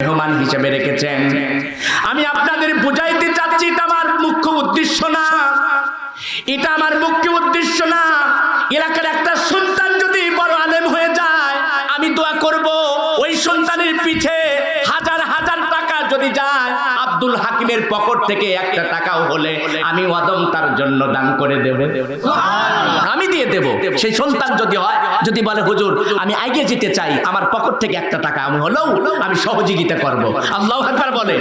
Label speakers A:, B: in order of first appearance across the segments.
A: মেহমান হিসেবে রেখেছেন। আমি আপনাদের বুঝাইতে চাচ্ছি, এটা আমার মুখ্য উদ্দেশ্য না, এটা আমার মুখ্য উদ্দেশ্য না। এলাকার একটা সন্তান যদি বড় আলেম হয়ে যায়, আমি দোয়া করব ওই সন্তানের পিছে হাজার হাজার টাকা যদি যায়, আব্দুল হাকিমের পকেট থেকে একটা টাকাও হলে আমি ওয়াদম তার জন্য দান করে দেব, আমি দিয়ে দেব। সেই সন্তান যদি হয়, যদি বলে হুজুর আমি এগিয়ে যেতে চাই, আমার পকেট থেকে একটা টাকা আমি হলেও আমি সহযোগিতা করব। আল্লাহু আকবার বলেন।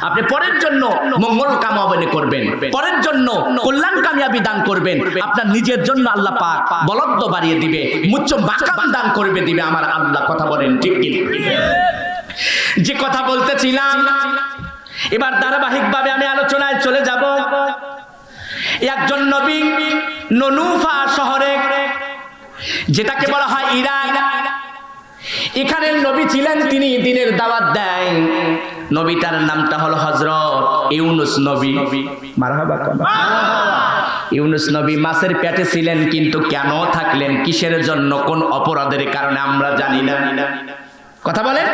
A: আপনি পরের জন্য মঙ্গল কামনা করবেন, পরের জন্য কল্যাণ কামিয়াবি দান করবেন, আপনার নিজের জন্য আল্লাহ পাক বলদ্দ বাড়িয়ে দিবে, মুচ্চ মাকাম দান করবে দিবে আমার আল্লাহ। কথা বলেন ঠিক কি? যে কথা বলতেছিলাম, এবার ধারাবাহিকভাবে আমি আলোচনায় চলে যাব। একজন নবী ননুফা শহরে, যেটাকে বলা হয় ইরাক, এখানে নবী ছিলেন, তিনি দ্বীনের দাওয়াত দেন। নবীটার নামটা হলো হযরত ইউনুস নবী। মারহাবা। ইউনুস নবী মাছের পেটে ছিলেন, কিন্তু কেন থাকলেন, কিসের জন্য, কোন অপরাধের কারণে আমরা জানি না। কথা বলেন।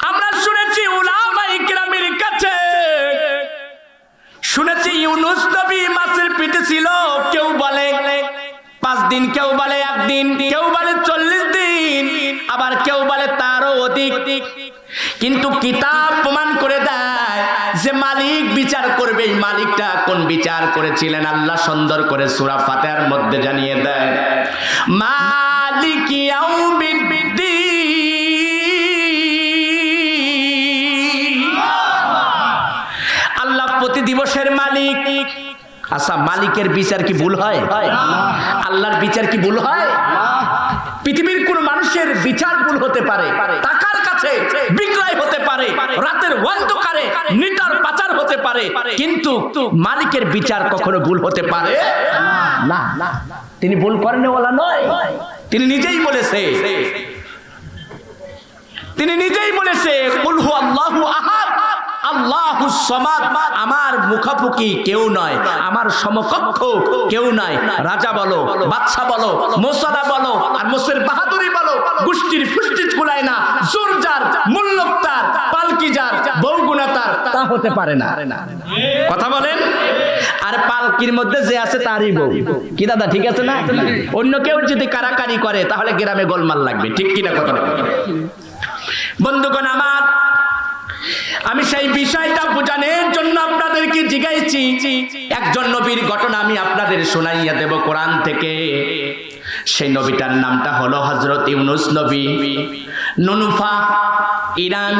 A: আমরা শুনেছি উলামায়ে কেরামের কাছে, শুনেছি ইউনুস নবী মাছের পেটে ছিল, কেউ বলে 5 দিন, কেউ বলে 1 দিন, কেউ বলে 40 দিন, আবার কেউ বলে তারও অধিক। কিন্তু কিতাব প্রমাণ করে দেয় যে মালিক বিচার করবে। এই মালিকটা কোন বিচার করেছিলেন আল্লাহ সুন্দর করে সূরা ফাতিহার মধ্যে জানিয়ে দেয়, মালিক ইয়াউমিদ্দিন, আল্লাহ প্রতি দিবসের মালিক। আচ্ছা, মালিকের বিচার কি ভুল হয়? আল্লাহর বিচার কি ভুল হয়? পৃথিবীর কোন মানুষের বিচার ভুল হতে পারে, টাকার কাছে বিক্রয় হতে পারে, রাতের অন্ধকারে নিটার পাচার হতে পারে, কিন্তু মালিকের বিচার কখনো ভুল হতে পারে না। তিনি ভুল করেন ওলা নয়, তিনি নিজেই বলেছে, তিনি নিজেই বলেছে কুল হু আল্লাহু আহাদ আল্লাহুস সামাদ, আমার মুখাপুকি কেউ নয়, আমার সমকক্ষ কেউ নয়। রাজা বলো, বাদশা বলো, মোসারা বলো, আর মোসের বাহাদুরি বলো, গোষ্ঠীর ফুষ্টিজ কুলায় না, জোরজার, মুল্লুকতার, পালকিজার, বহুগুণাতার তা হতে পারে না। কথা বলেন। আর পালকির মধ্যে যে আছে তারই বউ। কি দাদা ঠিক আছে না? অন্য কেউ যদি কারাকারি করে তাহলে গ্রামে গোলমাল লাগবে, ঠিক কিনা? কথা বন্ধুগণ আমার, আমি সেই বিষয়টা বোঝানোর জন্য আপনাদেরকে জিজ্ঞাসি। একজন নবীর ঘটনা আমি আপনাদের শোনাইয়া দেব কোরআন থেকে। সেই নবীটার নামটা হলো হযরত ইউনুস নবী। ননুফা, ইরান,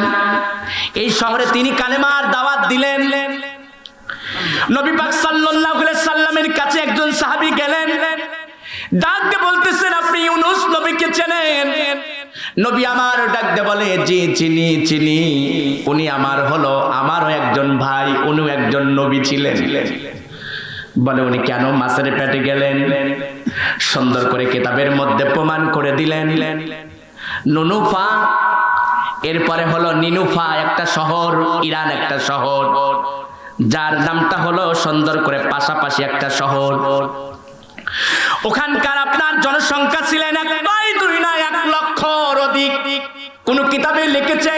A: এই শহরে তিনি কালেমার দাওয়াত দিলেন। নবী পাক সাল্লাল্লাহু আলাইহি সাল্লামের কাছে একজন সাহাবী গেলেন, ডাক দিয়ে বলতেছেন, আপনি ইউনুস নবীকে চেনেন? নবী আমার ডাক দিয়ে বলে, জি চিনি চিনি, উনি আমার হলো, আমারও একজন ভাই, উনিও একজন নবী ছিলেন। বলে উনি কেন মাছের পেটে গেলেন? সুন্দর করে কিতাবের মধ্যে প্রমাণ করে দিলেন। নুনুফা, এরপরে হলো নিনুফা, একটা শহর, ইরান একটা শহর, যার নামটা হলো সুন্দর করে পাশাপাশি একটা শহর। ওখানকার আপনার জনসংখ্যা ছিলেন 1 লক্ষর অধিক। কোন কিতাবে লিখেছে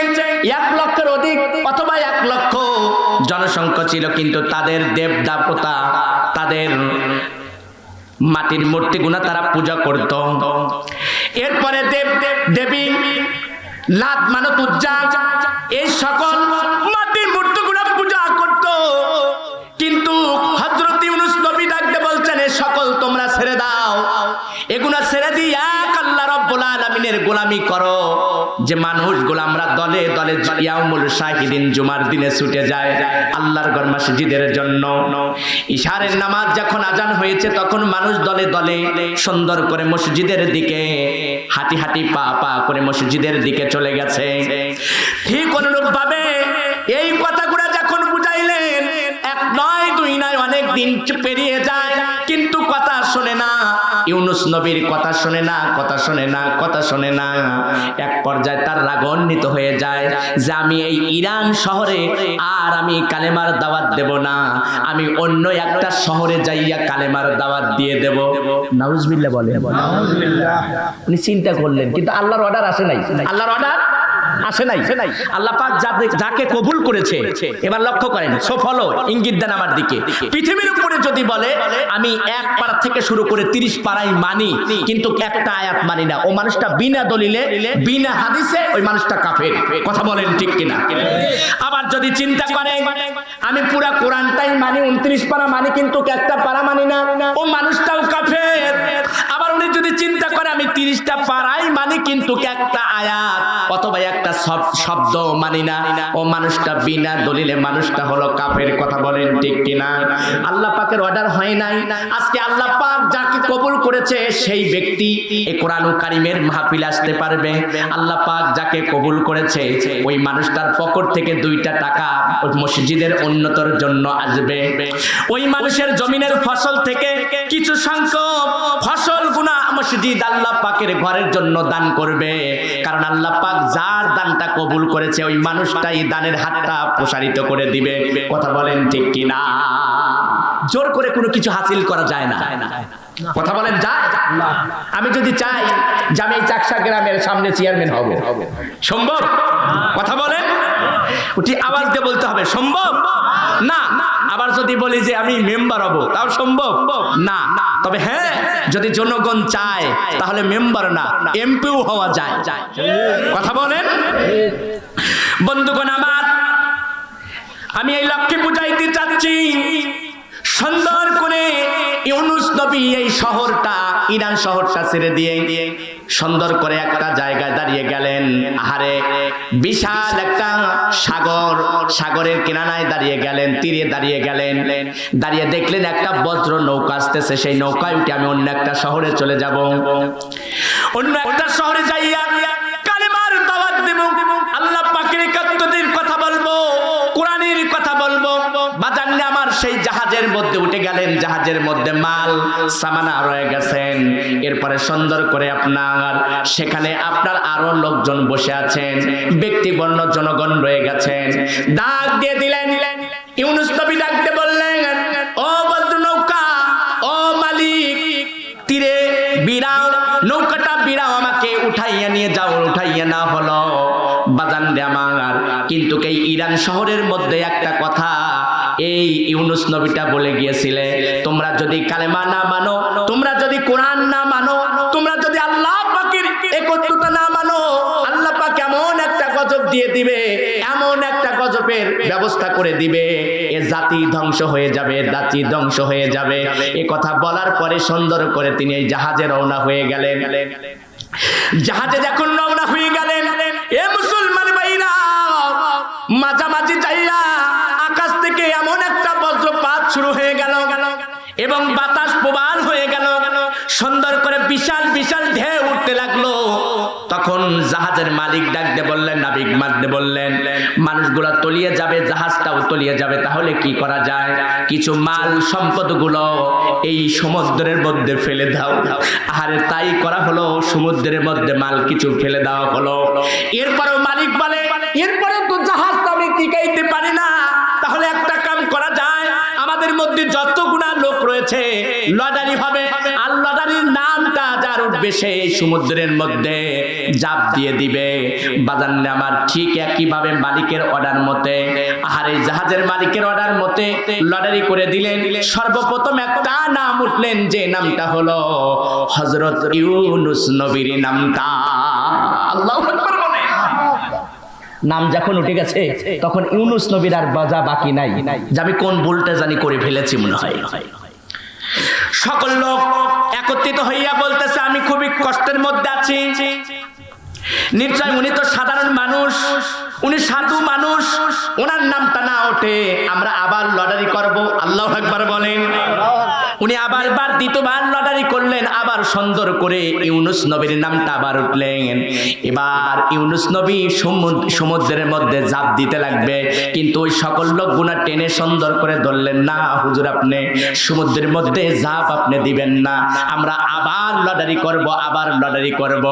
A: 1 লক্ষের অধিক অথবা 1 লক্ষ জনসংখ্যা ছিল, কিন্তু তাদের দেব দেবতা, তাদের মাটির মূর্তিগুলো তারা পূজা করত। এরপরে দেব দেবী, লাত মানত উজ্জা, এই সকল মাটির মূর্তিগুলো পূজা করত। কিন্তু হযরত ইউনুস নবী ডাকতে বলছেন, এই সকল তোমরা ছেড়ে দাও, এগুলা ছেড়ে দিয়ে এক আল্লাহ রাব্বুল আলামিনের গোলামি করো। যে মানুষগুলো আমরা দলে দলে ইয়াউমুল শাহিদিন, জুমার দিনে ছুটে যায় আল্লাহর ঘর মসজিদের জন্য, ইশারের নামাজ যখন আজান হয়েছে তখন মানুষ দলে দলে সুন্দর করে মসজিদের দিকে হাঁটি হাঁটি পা পা করে মসজিদের দিকে চলে গেছে। ঠিক অনুরূপ ভাবে এই কথাগুলো যখন বুঝাইলেন, 1 নয় 2 নয়, অনেক দিন পেরিয়ে যায়, কিন্তু কথা শোনে না। ইউনুস নবীর কথা শোনে না, কথা শোনে না, কথা শোনে না। এক পর্যায়ে তার রাগান্বিত হয়ে যায় যে আমি এই ইরান শহরে আর আমি কালেমার দাওয়াত দেব না, আমি অন্য একটা শহরে যাইয়া কালেমার দাওয়াত দিয়ে দেব। নাউজুবিল্লাহ বলে। উনি চিন্তা করলেন, কিন্তু আল্লাহর অর্ডার আসে নাই। আল্লাহর অর্ডার আসে নাই। আল্লাহ পাক যাকে কবুল করেছে, এবার লক্ষ্য করেন, সফল ইঙ্গিত দেন আমার দিকে। পৃথিবীর উপরে যদি বলে আমি 1 পারা থেকে শুরু করে 30 পারাই মানি, কিন্তু একটা আয়াত মানি না, ও মানুষটা বিনা দলিলে বিনা হাদিসে ওই মানুষটা কাফের। কথা বলেন ঠিক কিনা? আবার যদি চিন্তা করেন আমি পুরা কোরআনটাই মানি, 29 পারা মানি, কিন্তু একটা পারা মানি না, ও মানুষটাও কাফের। আবার উনি যদি চিন্তা করে আমি 30টা পারাই মানি, কিন্তু একটা আয়াত অথবা একটা শব্দ মানি না, ও মানুষটা বিনা দলিলে মানুষটা হলো কাফের। কথা বলেন ঠিক কিনা? আল্লাহ পাকের অর্ডার হয় নাই। আজকে আল্লাহ পাক যাকে কবুল করেছে সেই ব্যক্তি এই কোরআন কারীমের মাহফিলে আসতে পারবে। আল্লাহ পাক যাকে কবুল করেছে ওই মানুষটার পকেট থেকে 2টা টাকা ওই মসজিদের উন্নতির জন্য আসবে। ওই মানুষের জমিনের ফসল থেকে কিছু সংখ্যক ফসল গুনা মসজিদ আল্লাহ পাকের ঘরের জন্য দান করবে। কারণ আল্লাহ পাক যার দানটা কবুল করেছে ওই মানুষটাই দানের হাতটা প্রসারিত করে দিবে। কথা বলেন ঠিক কিনা? জোর করে কোনো কিছু হাসিল করা যায় না। কথা বলেন যায়? আমি যদি চাই যে আমি এই চাকসা গ্রামের সামনে চেয়ারম্যান হব, সম্ভব? কথা বলেন, উঠি আওয়াজ দিয়ে বলতে হবে সম্ভব না। আবার যদি বলি যে আমি মেম্বার হব, তাও সম্ভব না। তবে হ্যাঁ, যদি জনগণ চায় তাহলে মেম্বার না এমপিও হওয়া যায়। কথা বলেন বন্ধুগণ আমার, আমি এই লক্ষ্যে বুঝাইতে চাচ্ছি, সুন্দর করে ইউনুস নবী এই শহরটা, ইরান শহরটা ছেড়ে দিয়ে সুন্দর করে একটা জায়গায় দাঁড়িয়ে গেলেন। আহারে, বিশাল একটা সাগর, সাগরের কিনারায় দাঁড়িয়ে গেলেন, তীরে দাঁড়িয়ে গেলেন। দাঁড়িয়ে দেখলেন একটা বজ্র নৌকা আসতেছে, সেই নৌকায় উঠে আমি অন্য একটা শহরে চলে যাব, অন্য একটা শহরে যাইয়া কালেমার দাওয়াত দেব, আল্লাহ পাকের একাত্মতার কথা বলবো, কোরআনের কথা বলবো। বাজার নিয়ে আমার সেই জাহাজের মধ্যে উঠে গেলেন, জাহাজের মধ্যে মাল সামানা রয়ে গেছেন। এরপরে সুন্দর করে আপনার সেখানে আপনার আরো লোকজন বসে আছেন, ব্যক্তিবর্ণ জনগণ রয়ে গেছেন। ডাক দিয়ে দিলেন, ইউনুস নবী ডাক দিয়ে বললেন, ও বজ্র নৌকা, ও মালিক, তীরে বিরাও, নৌকাটা বিরাও, আমাকে উঠাইয়া নিয়ে যাও। উঠাইয়া না হলো বাজান রে আমার, কিন্তু এই ইরান শহরের মধ্যে একটা কথা এই ইউনুস নবীটা বলে গিয়েছিলে, তোমরা যদি কালেমা না মানো, তোমরা যদি কোরআন না মানো, তোমরা যদি আল্লাহ পাকের একত্বতা না মানো, আল্লাহ পাক এমন একটা গজব দিয়ে দিবে, এমন একটা গজবের ব্যবস্থা করে দিবে, এ জাতি ধ্বংস হয়ে যাবে, জাতি ধ্বংস হয়ে যাবে। এ কথা বলার পরে সুন্দর করে তিনি এই জাহাজে রওনা হয়ে গেলেন। জাহাজে যখন রওনা হয়ে গেলেন, এ মুসলমান ভাইরা, মাঝামাঝি যাইয়া আকাশ থেকে এমন একটা বজ্রপাত শুরু হয়ে গেল এবং বাতাস প্রবল হয়ে গেল, সুন্দর করে বিশাল বিশাল ঢেউ উঠতে লাগলো। তখন জাহাজের মালিক ডাকতে বললেন, নাবিক মারতে বললেন, মানুষগুলো তলিয়ে যাবে, জাহাজটাও তলিয়ে যাবে, তাহলে কি করা যায়? কিছু মাল সম্পদগুলো এই সমুদ্রের মধ্যে ফেলে দাও। আরে তাই করা হলো, সমুদ্রের মধ্যে মাল কিছু ফেলে দেওয়া হলো। এরপরেও মালিক বলে, এরপরে তো জাহাজটা আমি টিকাইতে পারি না, তাহলে একটা কাম করা যায়, আমাদের মধ্যে যতগুলা লোক রয়েছে লটারি হবে, আর লটারির নামটা যার উঠবে সে সমুদ্রের মধ্যে জাপ দিয়ে দিবে। বাজান আমার ঠিক একইভাবে মালিকের অর্ডার মতে, আর এই জাহাজের মালিকের অর্ডার মতে লটারি করে দিলেন। সর্বপ্রথম একটা নাম উঠলেন, যে নামটা হলো হযরত ইউনুস নবীর নামটা। আল্লাহু আকবার বলে। নাম যখন উঠে গেছে তখন ইউনুস নবীর আর বাজা বাকি নাই, যে আমি কোন ভুলটা জানি করে ফেলেছি মনে হয়। সকল লোক একত্রিত হইয়া বলতেছে, আমি খুবই কষ্টের মধ্যে আছি। নিশ্চয় উনি তো সাধারণ মানুষ, উনি সাধু মানুষ, ওনার নামটা না ওঠে আমরা আবার লটারি করব। আল্লাহু আকবার বলেন। উনি আবার দ্বিতীয়বার লটারি করলেন, আবার সুন্দর করে ইউনুস নবীর নামটা আবার উঠলেন। এবার ইউনুস নবী সমুদ্রের মধ্যে ঝাঁপ দিতে লাগবে, কিন্তু ওই সকল লোক গুনা টেনে সুন্দর করে ধরলেন, না হুজুর, আপনি সমুদ্রের মধ্যে ঝাঁপ আপনি দিবেন না, আমরা আবার লটারি করব, আবার লটারি করব।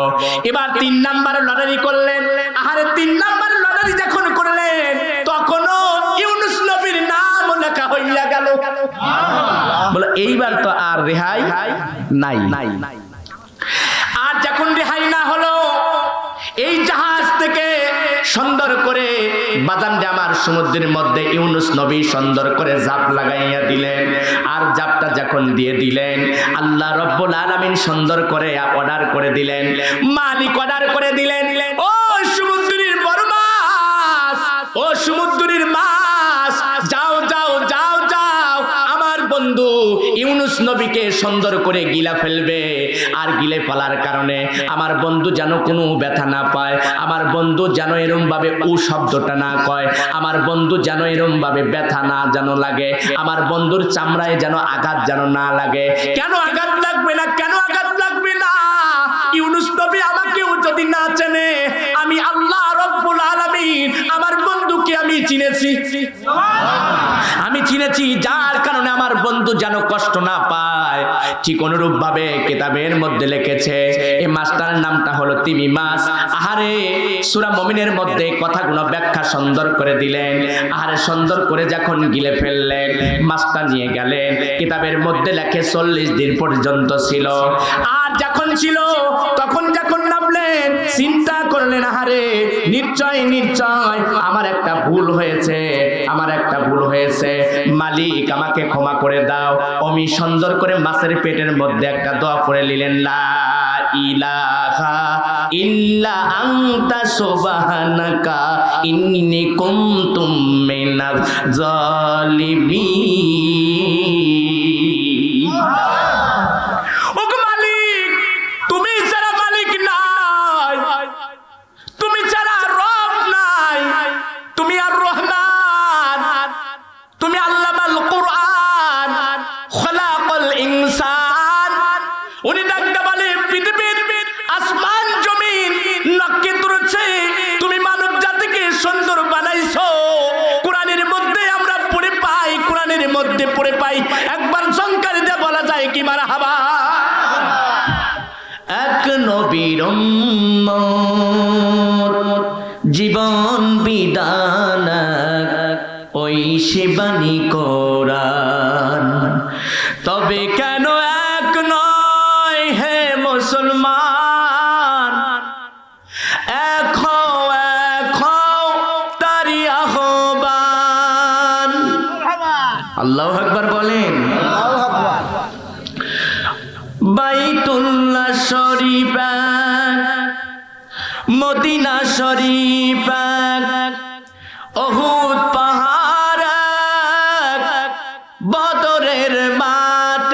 A: এবার 3 নাম্বার লটারি করলেন। আহারে 3 নাম্বার লটারি যখন করলেন, তখনও ইউনুস নবীর নাম লেখা হইয়া গেল। বলে এইবার তো আর রেহাই নাই। আর যখন রেহাই না হলো, এই জাহাজ থেকে সুন্দর করে বাজানটা আমার সমুদ্রের মধ্যে ইউনুস নবী সুন্দর করে জাপ লাগাইয়া দিলেন। আর জাপটা যখন দিয়ে দিলেন, আল্লাহ রব্বুল আলামিন সুন্দর করে অর্ডার করে দিলেন, মালিক অর্ডার করে দিলেন, ও সমুদ্রের বড় মাছ, ও সমুদ্রের মাছ, যাও যাও যাও যাও, আমার বন্ধু ইউনুস নবীকে সুন্দর করে গিলা ফেলবে। আর গিলে ফেলার কারণে আমার বন্ধু যেন কোনো ব্যথা না পায়, আমার বন্ধু যেন এরম ভাবে উ শব্দটা না কয়, আমার বন্ধু যেন এরম ভাবে ব্যথা না যেন লাগে, আমার বন্ধুর চামড়ায় যেন আঘাত যেন না লাগে। কেন আঘাত লাগবে না? কেন আঘাত লাগবে না? ইউনুস নবী আমাকেও যদি না চেনে, আমি আল্লাহ রব্বুল আলামিন আমার বন্ধুকে আমি চিনেছি, আমি চিনেছি, যার কারণে আমার বন্ধু যেন কষ্ট না পায়। ঠিক অনুরূপ ভাবে কিতাবের মধ্যে লিখেছে এই মাছটার নামটা হলো তিমি মাছ। আহারে সূরা মুমিনের মধ্যে কথাগুলো ব্যাখ্যা সুন্দর করে দিলেন। আহারে সুন্দর করে যখন গিলে ফেললেন, মাছটা নিয়ে গেলেন, কিতাবের মধ্যে লেখে 40 দিন পর্যন্ত ছিল। আর যখন ছিল তখন যখন নামলেন, চিন্তা করলেন, আহারে নিশ্চয় নিশ্চয় আমার একটা ভুল হয়েছে, আমার একটা ভুল হয়েছে, মালিক আমাকে ক্ষমা করে দাও। আমি সুন্দর করে মাছের পেটের মধ্যে একটা দোয়া পড়ে নিলেন, লা ইলাহা ইল্লা আনতা সুবহানাকা ইন্নী কুনতু মিনাজ জালিমিন। ওগো মালিক, তুমি ছাড়া মালিক নাই, তুমি ছাড়া রব নাই, তুমি আর রহমান, তুমি আল্লামাল কুরআন, খলাকাল ইনসান। উনি ডাকতে বলে পৃথিবীর আসমান জমিন নক্ষত্রছে, তুমি মানব জাতিকে সুন্দর বানাইছো। কোরআনের মধ্যে আমরা পড়ে পাই, কোরআনের মধ্যে পড়ে পাই, একবার সংখ্যার দিয়ে বলা যায় কি মারহাবা। এক নবীর উম্মত জীবন বিধান, ওই শিবানী কোরআন। তবে কেন এক নয় হে মুসলমান, এক হও তারি আহ্বান। আল্লাহু আকবার বলেন। বাইতুল্লাহ শরীফ, মদিনা শরীফ, উহুদ পাহাড়, বদরের মাঠ,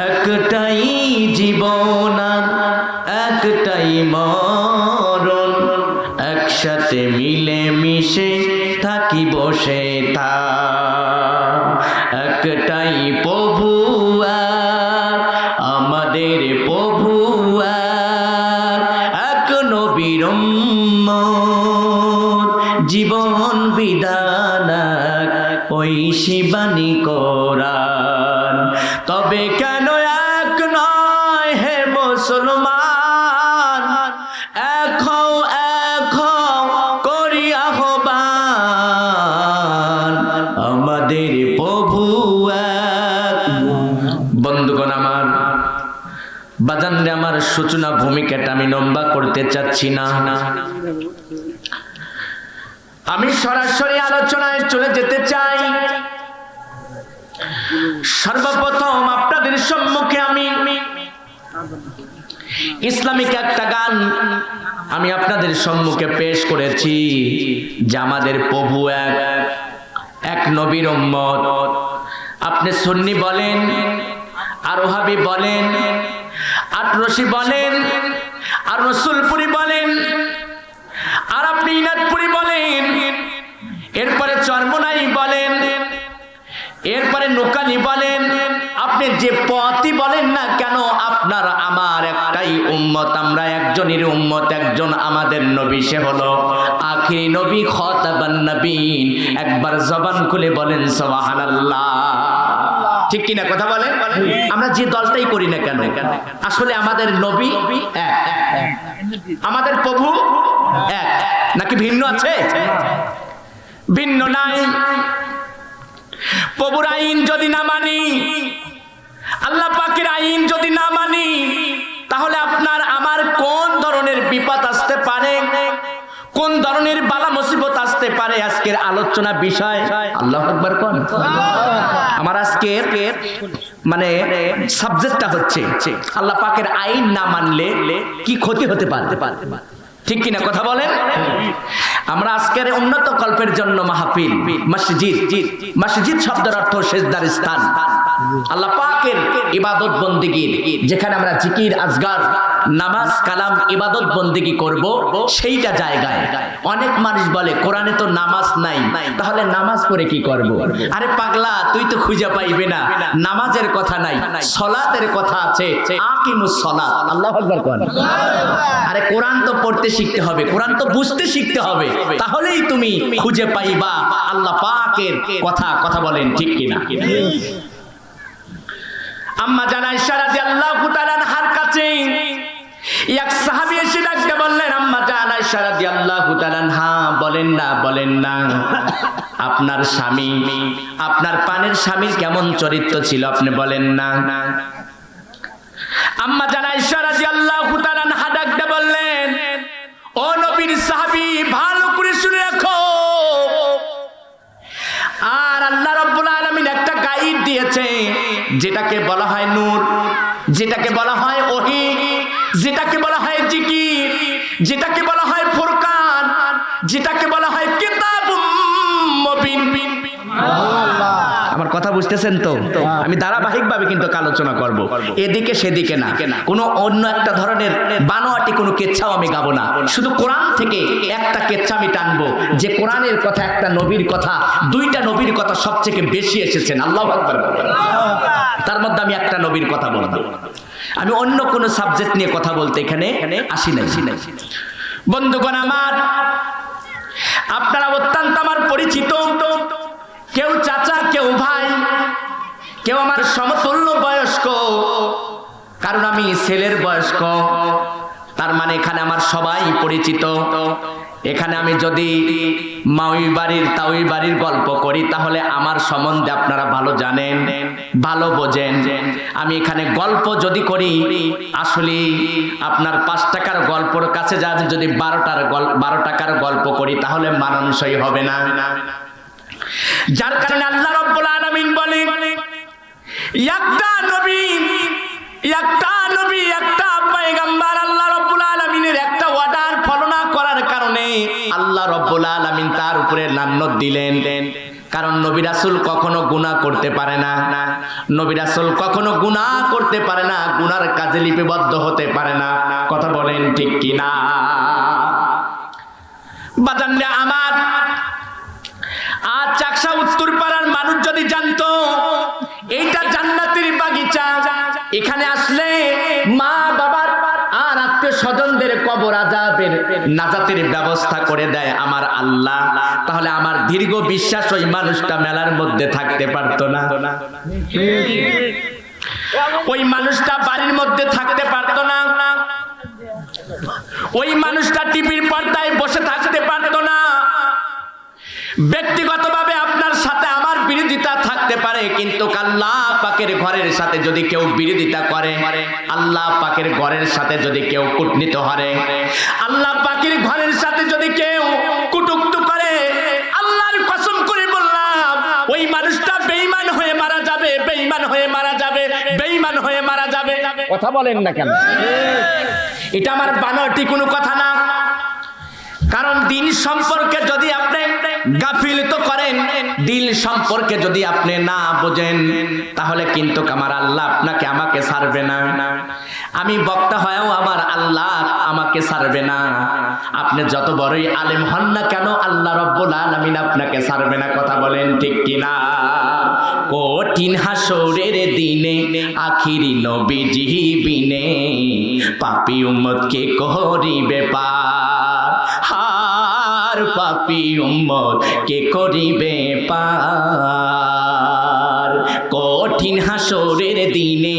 A: একটাই জীবন একটাই মরণ, একসাথে মিলে মিশে থাকি বসে থা। একটাই প্রভু আমাদের প্রভু, এক নবীর উম্মত জীবন বিধান, ওই শিবানী কোরআন। তবে কেন এক নয় হে মুসলমান, এক হও করি আহ্বান, আমাদের প্রভু এক। বন্ধুগণ আমার, বাজানরে আমার সূচনা ভূমিকাটা আমি লম্বা করতে চাচ্ছি না, আমি সরাসরি আলোচনায় চলে যেতে চাই। সর্বপ্রথম আপনাদের সম্মুখে আমি ইসলামিক একটা গান আমি আপনাদের সম্মুখে পেশ করেছি, যে আমাদের প্রভু এক নবীর উম্মত। আপনি সুন্নি বলেন, আর ওহাবি বলেন, আটরশি বলেন, আর রসুলপুরি বলেন, আর আপনি ইনাদপুরি বলেন, এরপরে চরমনাই বলেন, এরপরে নোকানি বলেন, আপনি যে পথই বলেন না কেন, আপনার আমার একটাই উম্মত, আমরা একজনের উম্মত, একজন আমাদের নবী, সে হলো আখিরি নবী খতাবান নবীন। একবার জবান খুলে বলেন সুবহানাল্লাহ। ঠিক কিনা কথা বলেন? আমরা যে দলটাই করি না কেন, আসলে আমাদের নবী এক, আমাদের প্রভু এক, নাকি ভিন্ন আছে? ভিন্ন নাই। প্রভুর আইন যদি না মানি, আল্লাহ পাকের আইন যদি না মানি, তাহলে আপনার আমার কোন ধরনের বিপদ আসতে পারে, কোন ধরনের বালা মুসিবত আসতে পারে, আজকের আলোচনা বিষয়। আল্লাহু আকবার কোন। আমার আজকের মানে সাবজেক্টটা হচ্ছে আল্লাহ পাকের আইন না মানলে কি ক্ষতি হতে পারে, ঠিক কিনা কথা বলেন। আমরা আজকের উন্নত কল্পের জন্য মাহফিল, মসজিদ, মসজিদ শব্দের অর্থ সিজদার স্থান, আল্লাহ পাকের ইবাদত বন্দেগীর, যেখানে আমরা জিকির আজগার নামাজ কালাম ইবাদত বন্দেগী করব, সেইটা জায়গায় অনেক মানুষ বলে কোরআনে তো নামাজ নাই, তাহলে নামাজ পড়ে কি করব? আরে পাগলা, তুই তো খুঁজে পাইবে না, নামাজের কথা নাই, সালাতের কথা আছে, আকিমুস সালাত। আল্লাহু আকবার কোন। আরে কোরআন তো পড়তে শিখতে হবে, কোরআন তো বুঝতে শিখতে হবে, তাহলেই তুমি খুঁজে পাইবা আল্লাহ পাকের কথা। কথা বলেন ঠিক কিনা? আম্মা জান আয়েশা রাদিয়াল্লাহু তাআলা আনহার কাছে এক সাহাবী এসে ডাকতে বললেন, আম্মা জান আয়েশা রাদিয়াল্লাহু তাআলা আনহা, বলেন না আপনার স্বামী, আপনার পানের স্বামীর কেমন চরিত্র ছিল, আপনি বলেন না। আম্মা জান আয়েশা রাদিয়াল্লাহু তাআলা আনহা ডাকতে বললেন, ও নবীর সাহাবী, ভালো করে শুনে রাখো, আর আল্লাহ রাব্বুল আলামিন একটা গাইড দিয়েছে, যেটাকে বলা হয় নূর, যেটাকে বলা হয় ওহী, যেটাকে বলা হয় জিকির, যেটাকে বলা হয় ফুরকান, যেটাকে বলা হয় কিতাবুম মুবিন। আমার কথা বুঝতেছেন তো? আমি ধারাবাহিকভাবে কিন্তু আলোচনা করব, এদিকে সেদিকে না, কোনো অন্য একটা ধরনের বানোয়াটি কোনো কেচ্ছাও আমি গাবো না, শুধু কোরআন থেকে একটা কেচ্ছা আমি টানবো, যে কোরআনের কথা, একটা নবীর কথা, দুইটা নবীর কথা সবথেকে বেশি এসেছেন। আল্লাহু আকবার। তার মধ্যে আমি একটা নবীর কথা বলবো, আমি অন্য কোনো সাবজেক্ট নিয়ে কথা বলতে এখানে আসি নাই। বন্ধুগণ আমার, আপনারা অত্যন্ত আমার পরিচিত, কেউ চাচা, কেউ ভাই, কেউ আমার সমতুল্য বয়স্ক, কারণ আমি ছেলের বয়স্ক, তার মানে এখানে আমার সবাই পরিচিত। এখানে আমি যদি মাউই বাড়ির তাউই বাড়ির গল্প করি, তাহলে আমার সম্বন্ধে আপনারা ভালো জানেন, ভালো বোঝেন। আমি এখানে গল্প যদি করি, আসলে আপনার 5 টাকার গল্পর কাছে যা, যদি 12 টাকার গল্প করি, তাহলে মানানসই হবে না। যার কারণে আল্লাহ রাব্বুল আলামিন বলেন, একটা নবী, একটা পয়গম্বর, আল্লাহ রাব্বুল আলামিনের একটা অর্ডার ফলো না করার কারণে আল্লাহ রাব্বুল আলামিন তার উপরে লানত দিলেন। কারণ নবী রাসূল কখনো গুনাহ করতে পারে না, নবী রাসূল কখনো গুনাহ করতে পারে না, গুনার কাজে লিপিবদ্ধ হতে পারে না। কথা বলেন ঠিক কিনা? বাজানরা আমার, আর চাকসা উত্তর পাড়ার মানুষ যদি জানতো এইটা জান্নাতের বাগিচা, এখানে আসলে মা বাবার আর আত্মীয় স্বজনদের কবর আযাবের নাজাতের ব্যবস্থা করে দেয় আমার আল্লাহ, তাহলে আমার দীর্ঘ বিশ্বাস ওই মানুষটা মেলার মধ্যে থাকতে পারতো না, ওই মানুষটা বাড়ির মধ্যে থাকতে পারতো না, ওই মানুষটা টিভির পর্দায় বসে থাকতে পারতো না। ব্যক্তিগতভাবে আপনার সাথে আমার বিরোধিতা থাকতে পারে, কিন্তু আল্লাহ পাকের ঘরের সাথে যদি কেউ বিরোধিতা করে, আল্লাহ পাকের ঘরের সাথে যদি কেউ কূটনীতি করে, আল্লাহ পাকের ঘরের সাথে যদি কেউ কটূক্তি করে, আল্লাহর কসম করে বললাম, ওই মানুষটা বেঈমান হয়ে মারা যাবে, বেঈমান হয়ে মারা যাবে, বেঈমান হয়ে মারা যাবে। কথা বলেন না কেন? এটা আমার বানোয়াটি কোনো কথা না। কারণ দিন সম্পর্কে যদি আপনি গাফিলতি করেন, দিল সম্পর্কে যদি আপনি না বোঝেন, তাহলে কিন্তু আমার আল্লাহ আপনাকে আমাকে ছাড়বে না। আমি বক্তা হয়েও আমার আল্লাহ আমাকে ছাড়বে না। আপনি যত বড়ই আলেম হন না কেন, আল্লাহ রাব্বুল আলামিন আপনাকে ছাড়বে না। কথা বলেন ঠিক কিনা? কঠিন হাসরের দিনে আখিরি নবীজি বিনে পাপী উম্মতকে করিবে পার, হার পাপী উম্মত কে করিবে পার। কঠিন হাসরের দিনে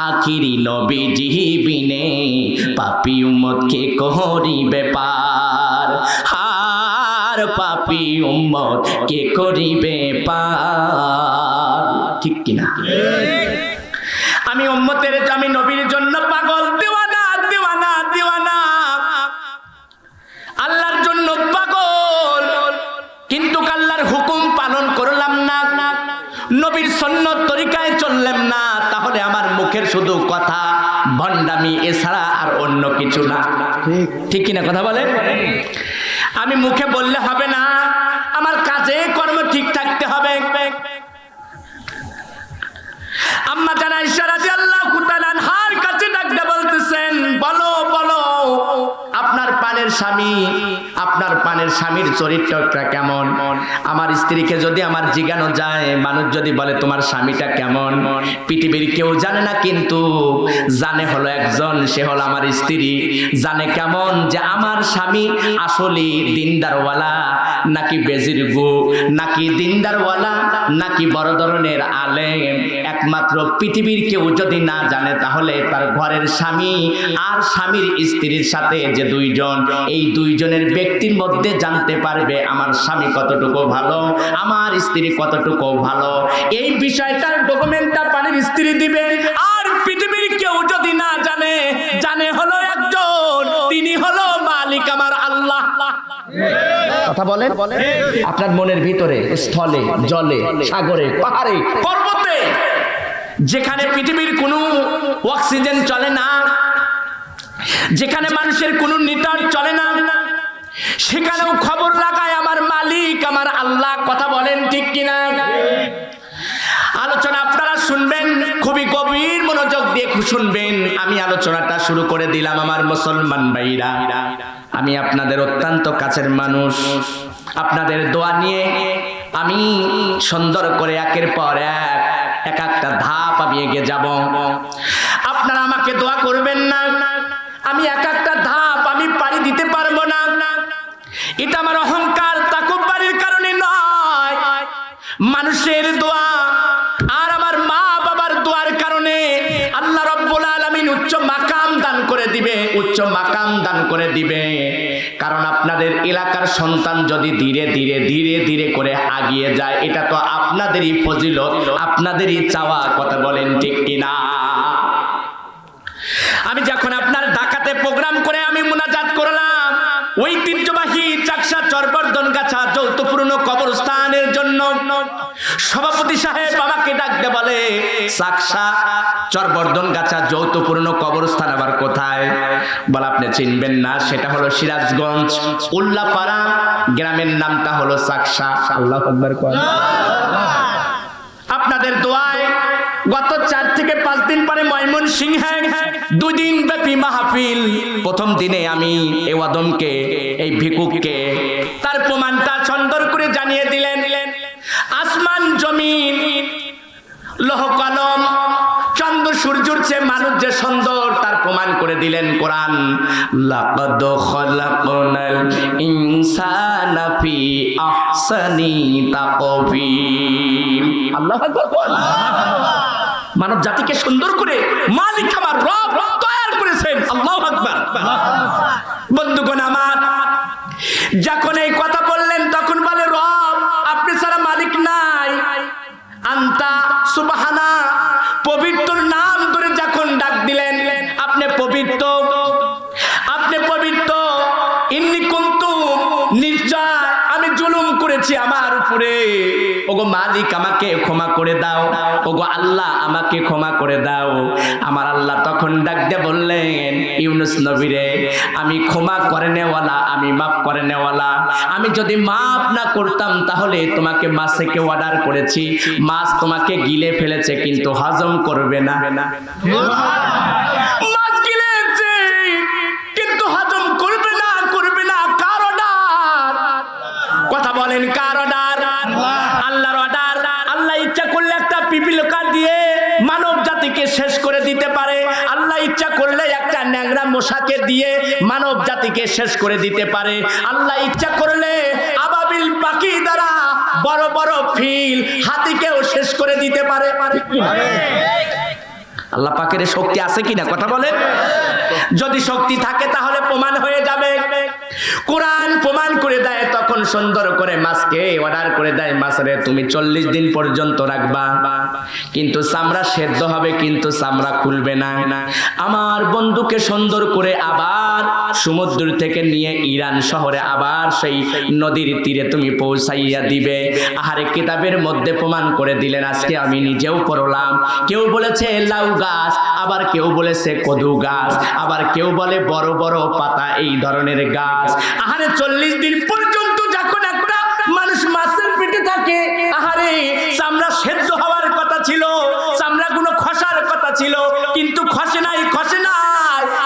A: আখিরি নবীজি বিনে পাপী উম্মত কে করিবে পার, হার পাপী উম্মত কে করিবে পার। ঠিক কিনা? আমি উম্মতের, আমি নবীর জন্য পাগল, দেওয়ানা, নবীর সুন্নত তরিকায় চললাম না, তাহলে আমার মুখের শুধু কথা ভণ্ডামি এছাড়া আর অন্য কিছু না। ঠিক কিনা কথা বলেন? আমি মুখে বললে হবে না, আমার কাজে কর্ম ঠিক থাকতে হবে। আম্মা জান আয়েশা রাদিয়াল্লাহু তাআলা আনহার কাছে ডাকতে বলতেছেন, বলো বলো আপনার পানের স্বামী, আপনার পানের স্বামীর চরিত্রটা কেমন? আমার স্ত্রীকে যদি আমার জিজ্ঞানো যায়, মানুষ যদি বলে তোমার স্বামীটা কেমন, পৃথিবীর কেউ জানে না, কিন্তু জানে হলো একজন, সে হলো আমার স্ত্রী। জানে কেমন যে আমার স্বামী আসলে দিনদারওয়ালা নাকি বেজির গু, নাকি দিনদারওয়ালা নাকি বড় ধরনের আলেম। একমাত্র পৃথিবীর কেউ যদি না জানে, তাহলে তার ঘরের স্বামী আর স্বামীর স্ত্রীর সাথে যে দুইজন, এই দুইজনের ব্যক্তির মধ্যে জানতে পারবে আমার স্বামী কতটুকু ভালো, আমার স্ত্রী কতটুকু ভালো। এই বিষয়টার ডকুমেন্টটা পানির স্ত্রী দিবে। আর পৃথিবীর কেউ যদি না জানে, জানে হলো একজন, তিনি হলো মালিক আমার আল্লাহ। কথা বলেন, আপনার মনের ভিতরে, স্থলে, জলে, সাগরে, পাহাড়ে, পর্বতে, যেখানে পৃথিবীর কোনো অক্সিজেন চলে না, যেখানে মানুষের কোনো নেটওয়ার্ক চলে না, সেখানেও খবর লাগায় আমার মালিক আমার আল্লাহ। কথা বলেন ঠিক কিনা? আলোচনা আপনারা শুনবেন, খুবই গভীর মনোযোগ দিয়ে শুনবেন। আমি আলোচনাটা শুরু করে দিলাম। আমার মুসলমান ভাইরা, আমি আপনাদের অত্যন্ত কাছের মানুষ। আপনাদের দোয়া নিয়ে আমি সুন্দর করে একের পর এক একটা ধাপ আমি এগিয়ে যাব। আপনারা আমাকে দোয়া করবেন না, আমি এক একটা ধাপ আমি পাড়ি দিতে পারবো না। এটা আমার অহংকার তাকব্বুরির কারণে নয়, মানুষের দোয়া আর আমার মা বাবার দোয়ার কারণে আল্লাহ রাব্বুল আলামিন উচ্চ মাকাম দান করে দিবে, উচ্চ মাকাম দান করে দিবে। কারণ আপনাদের এলাকার সন্তান যদি ধীরে ধীরে ধীরে ধীরে করে আগিয়ে যায়, এটা তো আপনাদেরই ফজিলত, আপনাদেরই চাওয়া। কথা বলেন ঠিক কিনা? আমি যখন আপনার ঢাকাতে প্রোগ্রাম করে আমি মুনাজাত করলাম ঐতিহ্যবাহী চাকসা চরবর্ধনগাছা যৌথপূর্ণ কবরস্থানের জন্য, সভাপতি সাহেব আমাকে ডাকতে বলে, চাকসা চরবর্ধনগাছা যৌথপূর্ণ কবরস্থান আবার কোথায়? বলে আপনি চিনবেন না, সেটা হলো সিরাজগঞ্জ উল্লাপাড়া গ্রামের নামটা হলো চাকসা। আল্লাহু আকবার। আপনাদের দোয়ায় গত 4 থেকে 5 দিন পরে ময়মনসিংহে 2 দিন ব্যাপী মাহফিল। প্রথম দিনে আমি এই ওয়াদমকে, এই ভিকুককে তার প্রমাণটা সুন্দর করে জানিয়ে দিলেন। আসমান জমিন লৌহ কলম চন্দ্র সূর্যের চেয়ে মানুষ যে সুন্দর তার প্রমাণ করে দিলেন কোরআন। লাকাদ খালাকনাল ইনসানা ফি আহসানি তাকওয়িম। আল্লাহু আকবার। মানব জাতিকে সুন্দর করে মালিক আমার রব তৈরি করেছেন। আল্লাহু আকবার। বন্ধুগণ আমার, যখন এই কথা বললেন তখন বলে, রব আপনি ছাড়া মালিক নাই। আন্তা সুবহানা, পবিত্র নাম ধরে যখন ডাক দিলেন, আপনি পবিত্র, আপনি পবিত্র। ইন্নী কুনতু, নিশ্চয় আমি জুলুম করেছি আমার উপরে। ওগো মালিক আমাকে ক্ষমা করে দাও, ওগো আল্লাহ আমাকে ক্ষমা করে দাও। আমার আল্লাহ তখন ডাক দিয়ে বললেন, ইউনুস নবীরে, আমি ক্ষমা করে নেওয়ালা, আমি মাফ করে নেওয়ালা। আমি যদি মাফ না করতাম তাহলে তোমাকে মাছকে অর্ডার করেছি, মাছ তোমাকে গিলে ফেলেছে কিন্তু হজম করবে না। মাছ গিলেছে কিন্তু হজম করবে না, করবে না। কার অর্ডার? কথা বলেন, কার অর্ডার? আল্লাহর অর্ডার। আল্লাহ ইচ্ছা করলে একটা পিপিলিকা দিয়ে মানব জাতিকে শেষ করে দিতে পারে। আল্লাহ ইচ্ছা করলে একটা ন্যাংরা মশাকে দিয়ে মানব জাতিকে শেষ করে দিতে পারে। আল্লাহ ইচ্ছা করলে আবাবিল পাখি দ্বারা বড় বড় ফিল হাতিকেও শেষ করে দিতে পারে। আল্লাহ পাকের শক্তি আছে কিনা? কথা বলেন। যদি শক্তি থাকে তাহলে প্রমাণ হয়ে যাবে। কোরআন প্রমাণ করে দেয়, তখন সুন্দর করে মাছকে অর্ডার করে দেয়, মাছরে তুমি 40 দিন পর্যন্ত রাখবা, কিন্তু চামড়া সেদ্ধ হবে কিন্তু চামড়া খুলবে না। আমার বন্ধুকে সুন্দর করে আবার সমুদ্র থেকে নিয়ে ইরান শহরে আবার সেই নদীর তীরে তুমি পৌঁছাইয়া দিবে। আহারে কিতাবের মধ্যে প্রমাণ করে দিলেন, আজকে আমি নিজেও পড়লাম। কেউ বলেছে লাউ গাছ, আবার কেউ বলেছে কদু গাছ, আবার কেউ বলে বড় বড় পাতা এই ধরনের গাছ। আহারে 40 দিন পর্যন্ত যখন একটা মানুষ মাছের পেটে থাকে, আহারে চামড়া সেদ্ধ হওয়ার কথা ছিল, চামড়াগুলো খসার কথা ছিল, কিন্তু খসে নাই,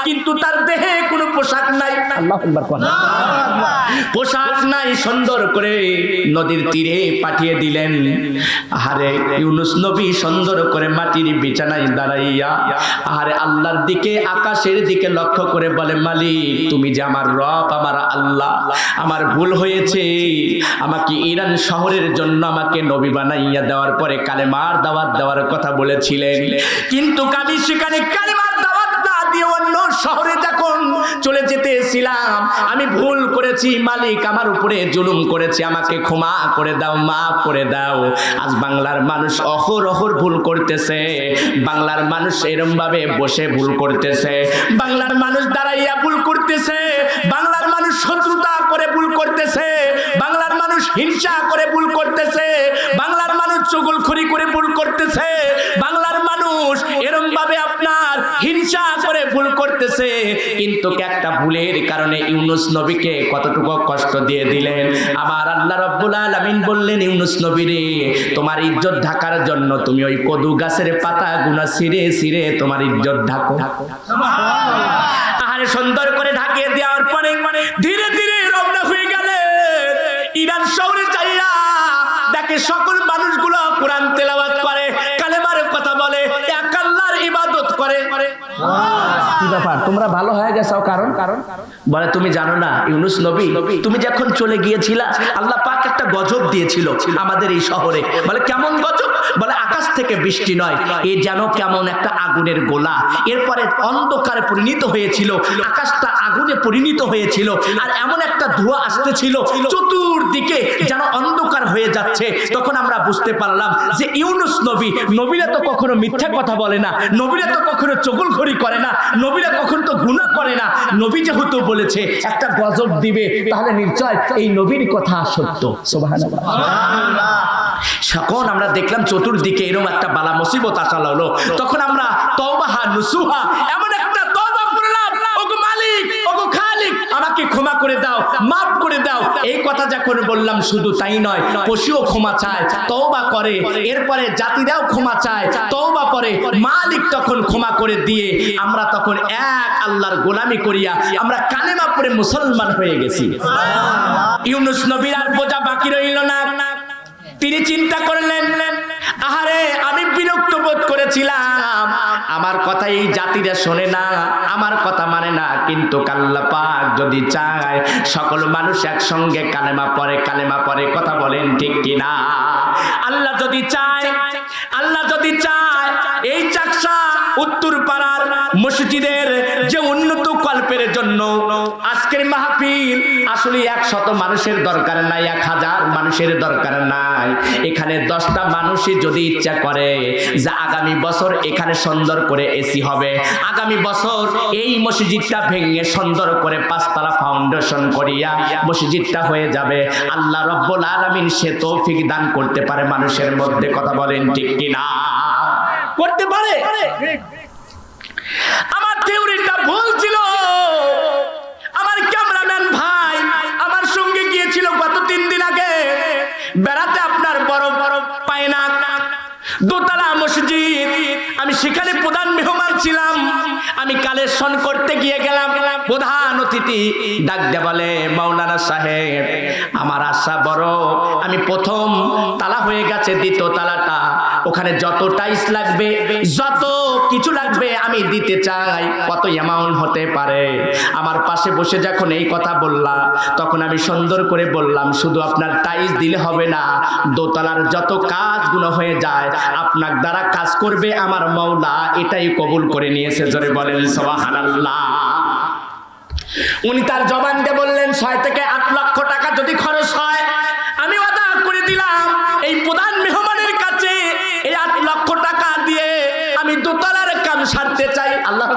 A: কিন্তু তার দেহে কোনো পোশাক নাই। আল্লাহু আকবার। পোশাক নাই, সুন্দর করে নদীর তীরে পাঠিয়ে দিলেন। আহারে ইউনুস নবী সুন্দর করে মাটির বিছানায় দাঁড়াইয়া আহারে আল্লাহর দিকে, আকাশের দিকে লক্ষ্য করে বলে, মালিক তুমি যে আমার রব, আমার আল্লাহ, আমার ভুল হয়েছে। আমাকে ইরান শহরের জন্য আমাকে নবী বানাইয়া দেওয়ার পরে কালেমার দাওয়াত দেওয়ার কথা বলেছিলেন, কিন্তু আমি সেখানে কালেমার দাওয়াত না দিয়ে অন্য শহরে যখন চলে যেতেছিলাম, আমি ভুল করেছি মালিক, আমার উপরে জুলুম করেছি, আমাকে ক্ষমা করে দাও, মাফ করে দাও। আজ বাংলার মানুষ অহরহ ভুল করতেছে, বাংলার মানুষ এরকম ভাবে বসে ভুল করতেছে, বাংলার মানুষ দাঁড়াইয়া ভুল করতেছে, বাংলার মানুষ শত্রুতা করে ভুল করতেছে, বাংলার মানুষ হিংসা করে ভুল করতেছে, বাংলার মানুষ চুগলখড়ি করে ভুল করতেছে, বাংলার মানুষ এরকম ভাবে আপনার হিংসা করে ভুল করতেছে। কিন্তু একটা ভুলের কারণে ইউনুস নবীকে কতটুকু কষ্ট দিয়ে দিলেন। আমার আল্লাহ রাব্বুল আলামিন বললেন, ইউনুস নবী রে, তোমার ইজ্জত ঢাকার জন্য তুমি ওই কদু গাছের পাতাগুলো ছিঁড়ে ছিঁড়ে তোমার ইজ্জত ঢাকো। আরে সুন্দর করে ঢাকিয়ে দেওয়ার পরে ধীরে ধীরে রওনা হয়ে গেলেন ইরান শহরে যাইয়া দেখে সকল মানুষগুলো কোরআন তেলাওয়াত করে, কালেমার কথা বলে, এক আল্লাহর ইবাদত করে। কি ব্যাপার, তোমরা ভালো হয়ে গেছো? কারণ বলে, তুমি জানো না ইউনুস নবী, তুমি যখন চলে গিয়েছিলা আল্লাহ পাক একটা গজব দিয়েছিল আমাদের এই শহরে। বলে কেমন গজব? বলে আকাশ থেকে বৃষ্টি নয়, এ যেন কেমন একটা আগুনের গোলা, এরপরে অন্ধকারে পরিণত হয়েছিল, আকাশটা আগুনে পরিণত হয়েছিল, আর এমন একটা ধোঁয়া আসতেছিল চতুর্দিকে যেন অন্ধকার হয়ে যাচ্ছে। তখন আমরা বুঝতে পারলাম যে ইউনুস নবী, নবীরা তো কখনো মিথ্যা কথা বলে না, নবীরা তো কখনো চগলখড়ি করে না, নবীরা কখনো তো গুনাহ করে না। নবী যেহেতু বলেছে একটা গজব দিবে, তাহলে নিশ্চয় এই নবীর কথা সত্য। সুবহানাল্লাহ। যখন আমরা দেখলাম চতুর্দিকে এরকম একটা বালা মুসিবত আসা হলো, তখন আমরা তওবা নুসুহা এমন একটা তওবা করলাম, ওগো মালিক, ওগো খালিক, আমাকে ক্ষমা করে দাও, মাফ করে দাও। এই কথা যখন বললাম, শুধু তাই নয়, পশুও ক্ষমা চায়, তওবা করে, এরপরে জাতিরাও ক্ষমা চায়, তওবা করে, মালিক তখন ক্ষমা করে দিয়ে আমরা তখন এক আল্লাহর গোলামি করিয়া আমরা কালেমা পড়ে মুসলমান হয়ে গেছি। ইউনুস নবীর আর বোঝা বাকি রইল না। তিনি চিন্তা করলেন, আহারে আমি বিরক্ত বোধ করেছিলাম, আমার কথা এই জাতিরা শোনে না, আমার কথা মানে না, কিন্তু আল্লাহ পাক যদি চায় সকল মানুষ একসঙ্গে কালেমা পড়ে, কথা বলেন ঠিক কিনা? আল্লাহ যদি চায়, আল্লাহ যদি চায় এই চাকসা উত্তর পাড়ার মসজিদের যে উন্নত কল্পের জন্য আজকের মাহফিল, আসলে 100 মানুষের দরকার নাই, 1000 মানুষের দরকার নাই। এখানে 10টা মানুষই যদি ইচ্ছা করে যে আগামী বছর এখানে সুন্দর করে এসি হবে, আগামী বছর এই মসজিদটা ভেঙে সুন্দর করে 5 তলা ফাউন্ডেশন করিয়া মসজিদটা হয়ে যাবে, আল্লাহ রাব্বুল আলামিন সে তৌফিক দান করতে পারে মানুষের মধ্যে। কথা বলেন ঠিক কিনা? করতে পারে। আমার থিওরিটা ভুল ছিল। আমার ক্যামেরাম্যান ভাই আমার সঙ্গে গিয়েছিল গত 3 দিন আগে বেড়াতে, আপনার বড় বড় পায়না দোতলা মসজিদ, আমি সেখানে প্রধান মেহমান ছিলাম। আমি কালেকশন করতে গিয়ে গেলাম, প্রধান অতিথি ডাক দিয়ে বলে, মাওলানা সাহেব আমার আশা বড়, আমি প্রথম তালা হয়ে গেছে, দ্বিতীয় তালাটা, ওখানে যত টাইলস লাগবে, যত কিছু লাগবে আমি দিতে চাই, কত অ্যামাউন্ট হতে পারে? আমার পাশে বসে যখন এই কথা বললাম, তখন আমি সুন্দর করে বললাম, শুধু আপনার টাইলস দিলে হবে না, দোতলার যত কাজগুলো হয়ে যায় আপনার দ্বারা কাজ করবে আমার মাওলা, এটাই কবুল করে নিয়েছে। জোরে বলেন সুবহানাল্লাহ। উনি তার জবান দিয়ে বললেন, 6 থেকে 8 লক্ষ টাকা যদি খরচ হয়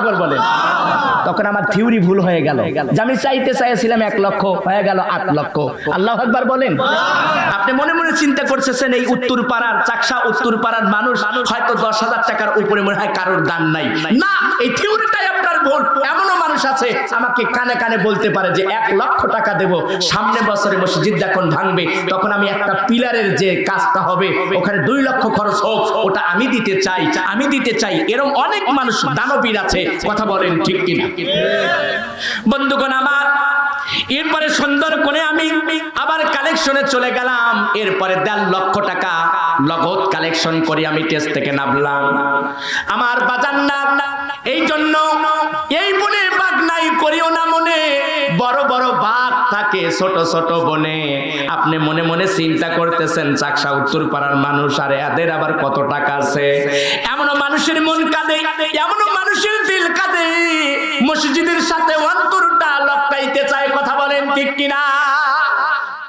A: আকবার বলেন। তখন আমার থিওরি ভুল হয়ে গেল, যে আমি চাইতে চাইছিলাম 1 লক্ষ, হয়ে গেল 8 লক্ষ। আল্লাহু আকবার বলেন। আপনি মনে মনে চিন্তা করতেছেন এই উত্তর পাড়ার চাকসা উত্তর পাড়ার মানুষ হয়তো 10,000 টাকার উপরে মনে হয় কারোর দান নাই। না, এই থিওরিটাই আপনার ভুল। এমনও মানুষ আছে আমাকে কানে কানে বলতে পারে যে 1 লক্ষ টাকা দেব, সামনে বছরে মসজিদ যখন ভাঙবে তখন আমি একটা পিলারের যে কাজটা হবে ওখানে 2 লক্ষ খরচ হোক, ওটা আমি দিতে চাই, আমি দিতে চাই। এরকম অনেক মানুষ দানবীর আছে, কথা বলেন ঠিক কিনা? বন্ধুগণ আমার, এরপরে সুন্দর করে আমি আবার কালেকশনে চলে গেলাম। এরপরে 1.5 লক্ষ টাকা নগদ কালেকশন করে আমি টেস্ট থেকে নামলাম। আমার বাজার না, এই জন্য এই বনে বাঘ নাই করিও না মনে, বড় বড় বাঘ থাকে ছোট ছোট বনে। আপনি মনে মনে চিন্তা করতেছেন চাকসা উত্তর পাড়ার মানুষ, আর এদের আবার কত টাকা আছে। এমনও মানুষের মন কাঁদে, এমনও মানুষের দিল কাঁদে, মসজিদের সাথে অন্তরটা লটকাইতে চায়, কথা বলেন ঠিক কিনা?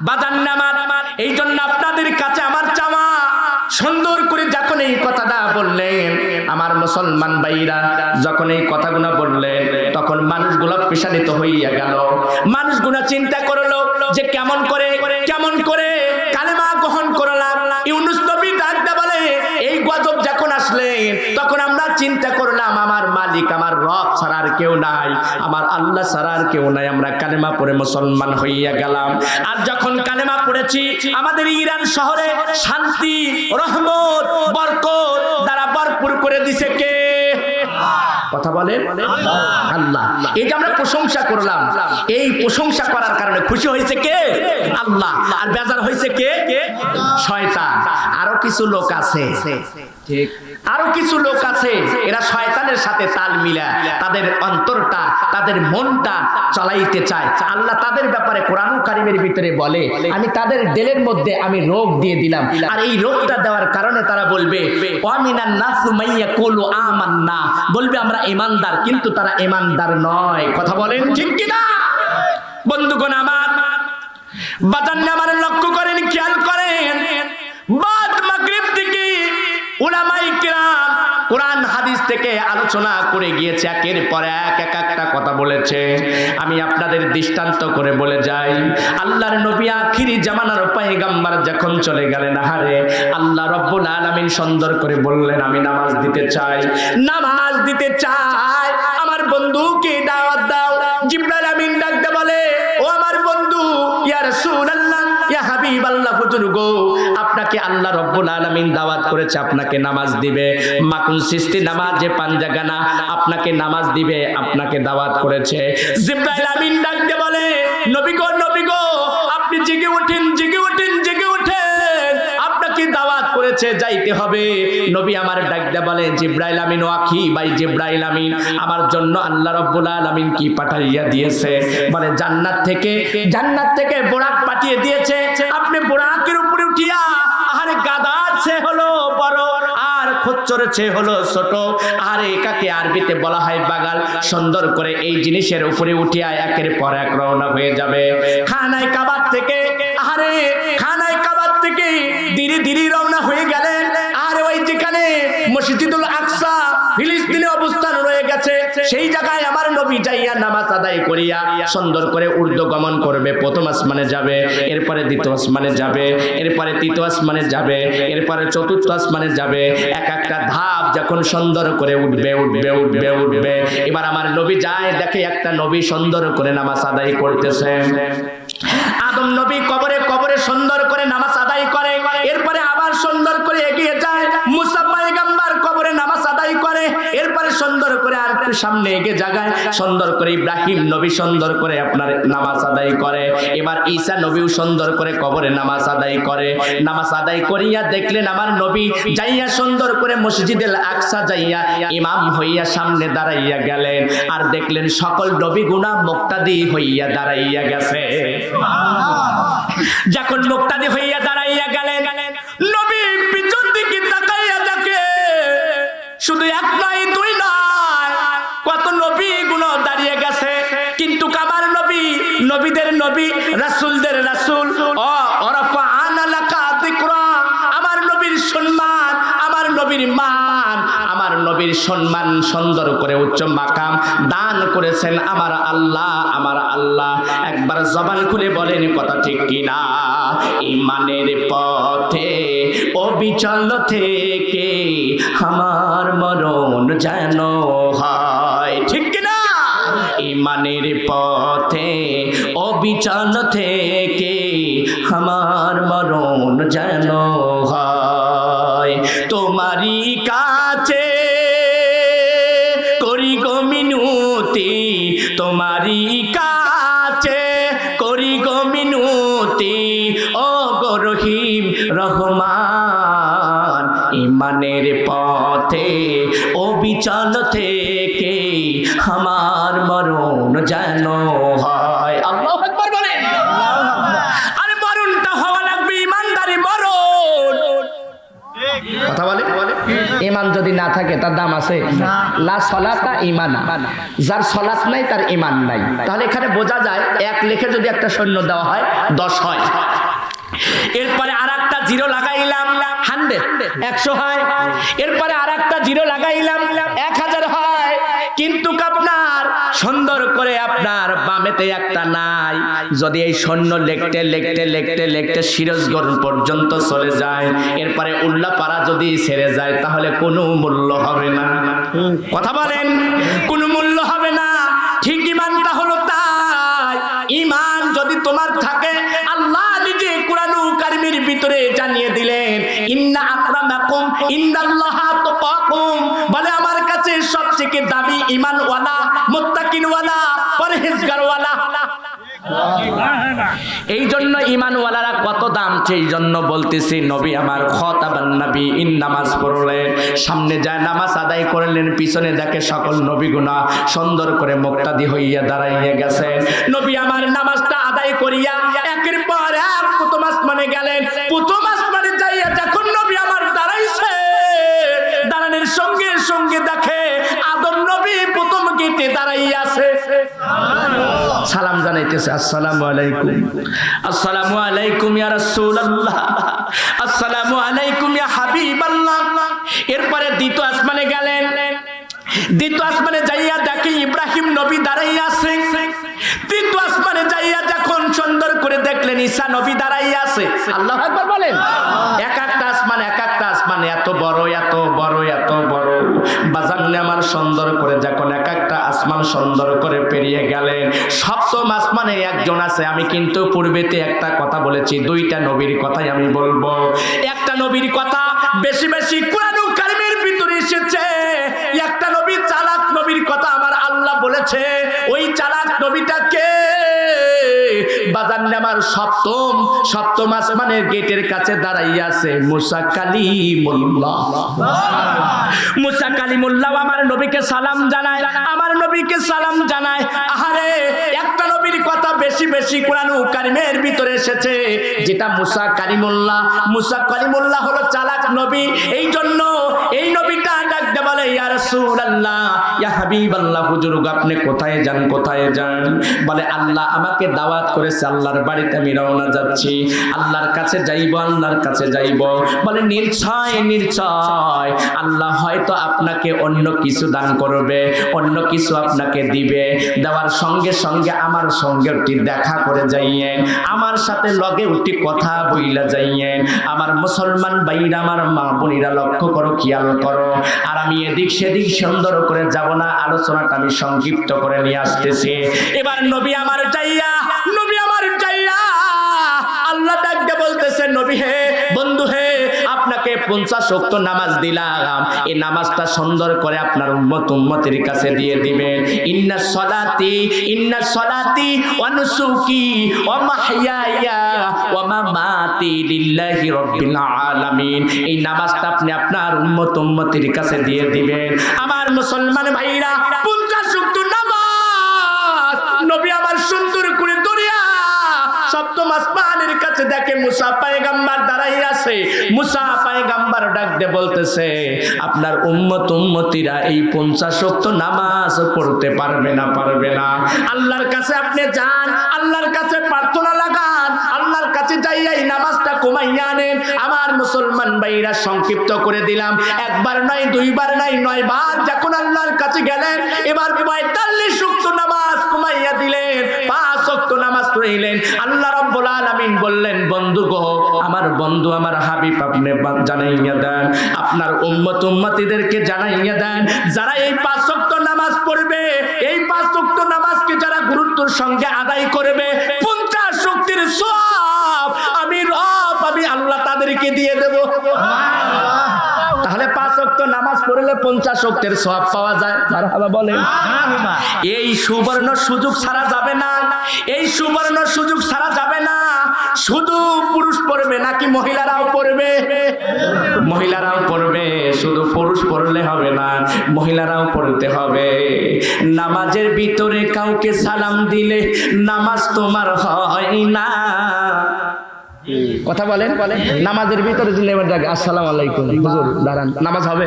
A: বাজান নামাজ, এই জন্য আপনাদের কাছে আমার চাওয়া, সুন্দর করে যখন এই কথাটা বললেন আমার মুসলমান ভাইরা, যখন এই কথাগুলো বললেন তখন মানুষগুলো পেশানিত হইয়া গেল। মানুষগুলো চিন্তা করলো যে কেমন করে কালেমা গ্রহণ করলাম। ইউনূস নবী ডাকতে বলে এই গজব যখন আসলেন তখন আমরা চিন্তা করলাম আমার মালিক আমার রব ছাড়া আর কেউ নাই, আমার আল্লাহ ছাড়া আর কেউ নাই। আমরা কালেমা পড়ে মুসলমান হইয়া গেলাম। আর যখন কালেমা পড়েছি আমাদের ইরান শহরে শান্তি, রহমত, বরকত দ্বারা ভরপুর করে দিছে কে? কথা বলেন আল্লাহ। এই যে আমরা প্রশংসা করলাম, এই প্রশংসা করার কারণে খুশি হয়েছে কে? আল্লাহ। আর বেজার হয়েছে কে? শয়তান। আরো কিছু লোক আছে, ঠিক, আরো কিছু লোক আছে এরা শয়তানের সাথে তাল মিলা তাদের অন্তরটা, তাদের মনটা চালাইতে চায়। আল্লাহ তাদের ব্যাপারে কোরআন কারীমের ভিতরে বলে আমি তাদের দিলের মধ্যে আমি রোগ দিয়ে দিলাম, আর এই রোগটা দেওয়ার কারণে তারা বলবে ওয়ামিনান নাসু মাইয়াকুলু আমান্না, বলবে আমরা ঈমানদার, কিন্তু তারা ঈমানদার নয়। কথা বলেন ঠিক কিনা? বন্ধুগণ আমার, বাজান আমার লক্ষ্য করেন, খেয়াল করেন, বাদ মাগরিব থেকে উলামায়ে কিরাম কোরআন হাদিস থেকে আলোচনা করে গিয়েছে, একের পর এক একটা কথা বলেছে। আমি আপনাদের দৃষ্টান্ত করে বলে যাই, আল্লাহর নবী আখিরি জামানার পয়গম্বর যখন চলে গেলেন, হারে আল্লাহ রাব্বুল আলামিন সুন্দর করে বললেন আমি নামাজ দিতে চাই, নামাজ দিতে চাই, আমার বন্ধুকে দাওয়াত দাও। জিবরাইল আমিন ডাকতে বলে ও আমার বন্ধু, ইয়া রাসূলুল্লাহ, ইয়া হাবিবাল্লাহ, হুজুর গো, আপনাকে আল্লাহ রাব্বুল আলামিন দাওয়াত করেছে, আপনাকে নামাজ দিবে। মাকুন সিস্তি নামাজে পাঞ্জাগানা, আপনাকে নামাজ দিবে, আপনাকে দাওয়াত করেছে। জিবরাইল আমিন ডাকতে বলে নবী গো, আপনি জেগে ওঠেন, জেগে ওঠেন, জেগে ওঠেন, আপনাকে দাওয়াত করেছে, যাইতে হবে। নবী আমার ডাকতে বলে জিবরাইল আমিন, ও আখি ভাই জিবরাইল আমিন, আমার জন্য আল্লাহ রাব্বুল আলামিন কি পাঠাইয়া দিয়েছে? বলে জান্নাত থেকে বোরাক পাঠিয়ে দিয়েছে। আপনি বোরাকের উপরে উঠিয়া, আরে গাদার সে হলো বড় আর খচ্চরের সে হলো ছোট, আর এটাকে আরবিতে বলা হয় বাগাল। সুন্দর করে এই জিনিসের উপরে উঠিয়া একের পর এক রওনা হয়ে যাবে খানায় কাবার থেকে। আরে খানায় কাবার থেকে ধীরে ধীরে রওনা হয়ে গেলেন, আর ওই যেখানে মসজিদুল আকসা ফিলিস্তিনে অবস্থান রয়ে গেছে, সেই জায়গায় আমার নবী যাইয়া নামাজ আদায় করিয়া সুন্দর করে ঊর্ধ্বগমন করবে। প্রথম আসমানে যাবে, এরপরে দ্বিতীয় আসমানে যাবে, এরপরে তৃতীয় আসমানে যাবে, এরপরে চতুর্থ আসমানে যাবে। এক একটা ধাপ যখন সুন্দর করে উঠবে, এবার আমার নবী যায়, দেখে একটা নবী সুন্দর করে নামাজ আদায় করতেছে। আদম নবী কবরে সুন্দর করে নামাজ আদায় করে, এরপরে আবার সুন্দর করে এগিয়ে যায়। মুসা পয়গম্বর কবরে নামাজ আদায় করে, এরপরে সুন্দর করে আর একটু সামনে এগিয়ে জায়গায় সুন্দর করে ইব্রাহিম নবী সুন্দর করে আপনার নামাজ আদায় করে। এবার ঈসা নবীও সুন্দর করে কবরে নামাজ আদায় করে। নামাজ আদায় করিয়া দেখলেন আমার নবী যাইয়া সুন্দর করে মসজিদুল আকসা যাইয়া ইমাম হইয়া সামনে দাঁড়াইয়া গেলেন, আর দেখলেন সকল নবী গুনাহ মুক্তাদি হইয়া দাঁড়াইয়া গেছে। যখন মুক্তাদি হইয়া দাঁড়াইয়া গেলেন, নবী পিছন দিকে তাকাইয়া দেখে শুধু এক নয়, দুই নয়, কত নবী গুলো দাঁড়িয়ে গেছে। কিন্তু আমার নবী, নবীদের নবী, রাসূলদের রাসূল, ওরাফা'না লাকা যিকরা, আমার নবীর সম্মান, আমার নবীর মান, আমার নবী নবীর সম্মান সুন্দর করে উচ্চ মাকাম দান করেছেন আমার আল্লাহ। আমার আল্লাহ একবার জবান খুলে বলেন কথা ঠিক কিনা? ঈমানের পথে অবিচল থেকে আমার মরণ যেন হয়, ঠিক কিনা? ঈমানের পথে অবিচল থেকে আমার মরণ যেন হয়। তোমারই কাছে করি গো মিনতি, তোমারই কাছে করি গো মিনতি, ও গো রহিম রহমান। ঈমানের পথে অবিচল থেকে আমার মরণ যেন হয়। আল্লাহু আকবার বলেন। আরে মরণটা হওয়া লাগবে ঈমানদারি মরণ। কথা বলে, ঈমান যদি না থাকে তার দাম আছে? লা সলাতা ঈমানা, যার সলাত নাই তার ঈমান নাই। তাহলে এখানে বোঝা যায় এক লেখে যদি একটা সৈন্য দেওয়া হয় 10 হয়। এরপরে আরেকটা জিরো লাগাইলাম 100, 100 হয়। এরপরে আরেকটা জিরো লাগাইলাম 1000 হয়। কিন্তু আপনার সুন্দর করে আপনার বামেতে একটা নাই। যদি এই সৈন্য লিখতে লিখতে লিখতে লিখতে সিরাজগঞ্জ পর্যন্ত চলে যায়, এরপরে উল্লাপাড়া যদি ছেড়ে যায়, তাহলে কোনো মূল্য হবে না। কথা বলেন, কোনো মূল্য হবে না। ঠিক ঈমানটা হলো তাই। ঈমান যদি তোমার থাকে, আল্লাহ নিজে কোরআনুল কারীমের ভিতরে জানিয়ে দিলেন, ইন্না আকরামাকুম ইনদাল্লাহি আতকাকুম, বলে আমার কাছে সবথেকে দামি ঈমানওয়ালা, মুত্তাকিনওয়ালা, পরহেজগারওয়ালা। এই জন্য ঈমানওয়ালারা কত দাম, সেই জন্য বলতেছি নবী আমার খতাবান নবী ইন নামাজ পড়লেন, সামনে যায় নামাজ আদায় করলেন, পিছনে দেখে সকল নবীগুনা সুন্দর করে মুক্তাদি হইয়া দাঁড়াইয়া গেছেন। নবী আমার নামাজটা আদায় করিয়া একের পর এক প্রথম আসমানে গেলেন। প্রথম আসমানে যাইয়া যখন নবী আমার দাঁড়াইছে, দাঁড়ানোর সঙ্গে সঙ্গে দেখে আদম নবী প্রথম গেটে দাঁড়াইয়া আছে। সালাম জানাইতেছে, আসসালামু আলাইকুম, আসসালামু আলাইকুম ইয়া রাসূলুল্লাহ, আসসালামু আলাইকুম ইয়া হাবিবাল্লাহ। এরপরে দ্বিতীয় আসমানে গেলেন। দ্বিতীয় আসমানে যাইয়া দেখে ইব্রাহিম নবী দাঁড়াইয়া আছে। তৃতীয় আসমানে যাইয়া যখন সুন্দর করে দেখলেন ঈসা নবী দাঁড়াইয়া আছে। আল্লাহু আকবার বলেন। এক একটা আসমান এক একটা আসমান এত বড় এত বড় এত বড়। বাজানে আমার সুন্দর করে যখন এক একটা আসমান সুন্দর করে পেরিয়ে গেলেন, সপ্তম আসমানে একজন আছে। আমি কিন্তু পূর্বেতে একটা কথা বলেছি, দুইটা নবীর কথাই আমি বলবো। একটা নবীর কথা বেশি বেশি কোরআনুল কারীমের ভিতরে এসেছে। একটা নবী চালাক নবীর কথা আমার আল্লাহ বলেছে। ওই চালাক নবীটা কে? বাজানে আমার সপ্তম আসমানের গেটের কাছে দাঁড়াইয়া আছে মুসা কালিমুল্লাহ। মুসা কালিমুল্লাহ আমার নবীকে সালাম জানায়, আমার নবীকে সালাম জানায়। আহারে, একটা নবীর কথা বেশি বেশি কোরআনুল কারীমের ভিতরে এসেছে, যেটা মুসা কালিমুল্লাহ। মুসা কালিমুল্লাহ হলো চালাক নবী। এই জন্য এই নবীটা ডাকতে বলে, ইয়া রাসূলুল্লাহ, ইয়া হাবিবাল্লাহ, হুজুর আপনি কোথায় যান, কোথায় যান? বলে আল্লাহ আমাকে দাওয়াত করেছে, আল্লাহর বাড়িতে আমি রওনা যাচ্ছি, আল্লাহর কাছে যাইব, আল্লাহর কাছে যাইব। বলে নিশ্চয় নিশ্চয় আল্লাহ হয়তো আপনাকে অন্য কিছু দান করবে, অন্য কিছু আপনাকে দিবে। দেওয়ার সঙ্গে সঙ্গে আমার সঙ্গে উঠি দেখা করে যাইয়েন, আমার সাথে লগে উঠি কথা বইলা যাইয়েন। আমার মুসলমান ভাইরা, আমার মা বোনেরা লক্ষ্য করো, খেয়াল করো। আর আমি এদিক সেদিক সুন্দর করে যাব না, আলোচনাটা আমি সংক্ষিপ্ত করে নিয়ে আসতেছি। এবার নবী আমার যাইয়া আল্লাহ ডাকতে বলতেছে, নবী হে, বন্ধু হে, আপনাকে 50 ওয়াক্ত নামাজ দিলাম, এই নামাজটা সুন্দর করে আপনার উম্মতের কাছে দিয়ে দিবেন। ইন্নাস সালাতি ওয়া নুসুকি ওয়া মাহইয়ায়া ওয়া মামাতি লিল্লাহি রাব্বিল আলামিন। এই নামাজটা আপনি আপনার উম্মতের কাছে দিয়ে দিবেন। আমার মুসলমান ভাইরা, 50 ওয়াক্ত নামাজ নবী আমার সুন্দর করে দরিয়া সপ্তম আসমানের কাছে দেখে মুসা পয়গম্বর দাঁড়াই আছে। মুসা পয়গম্বর ডাকতে বলতেছে, আপনার উম্মতিরা এই 50 ওয়াক্ত নামাজ পড়তে পারবে না, পারবে না। আল্লাহর কাছে আপনি যান, আল্লাহর কাছে প্রার্থনা লাগান, আল্লাহর কাছে যাইয়া এই নামাজটা কমাইয়া আনেন। আমার মুসলমান ভাইরা সংক্ষিপ্ত করে দিলাম, একবার নয়, দুইবার নয়, 9 বার যখন আল্লাহর কাছে গেলেন, এবার 45 ওয়াক্ত নামাজ কমাইয়া দিলেন, 5 ওয়াক্ত নামাজ পড়িলেন। আল্লাহ রাব্বুল আলামিন বললেন, বন্ধু গো, আমার বন্ধু, আমার হাবিব, আপনি জানাইয়া দেন, আপনার উম্মত উম্মতিদেরকে জানাইয়া দেন, যারা এই 5 ওয়াক্ত নামাজ পড়বে, এই 5 ওয়াক্ত নামাজকে যারা গুরুত্বের সঙ্গে আদায় করবে, 50 ওয়াক্তের সওয়াব আমি রব, আমি আল্লাহ তাদেরকে দিয়ে দেব। তাহলে 5 ওয়াক্ত নামাজ পড়লে 50 ওয়াক্তের সওয়াব পাওয়া যায়। মারহাবা বলেন। এই সুবর্ণ সুযোগ ছাড়া যাবে না, এই সুবর্ণ সুযোগ ছাড়া যাবে না। শুধু পুরুষ পড়বে নাকি মহিলারাও পড়বে? মহিলারাও পড়বে, শুধু পুরুষ পড়লে হবে না, মহিলারাও পড়তে হবে। নামাজের ভিতরে কাউকে সালাম দিলে নামাজ তোমার হয় না। কথা বলেন, নামাজের ভিতরে দিলে আসসালামু আলাইকুম হুজুর দাঁড়ান, নামাজ হবে?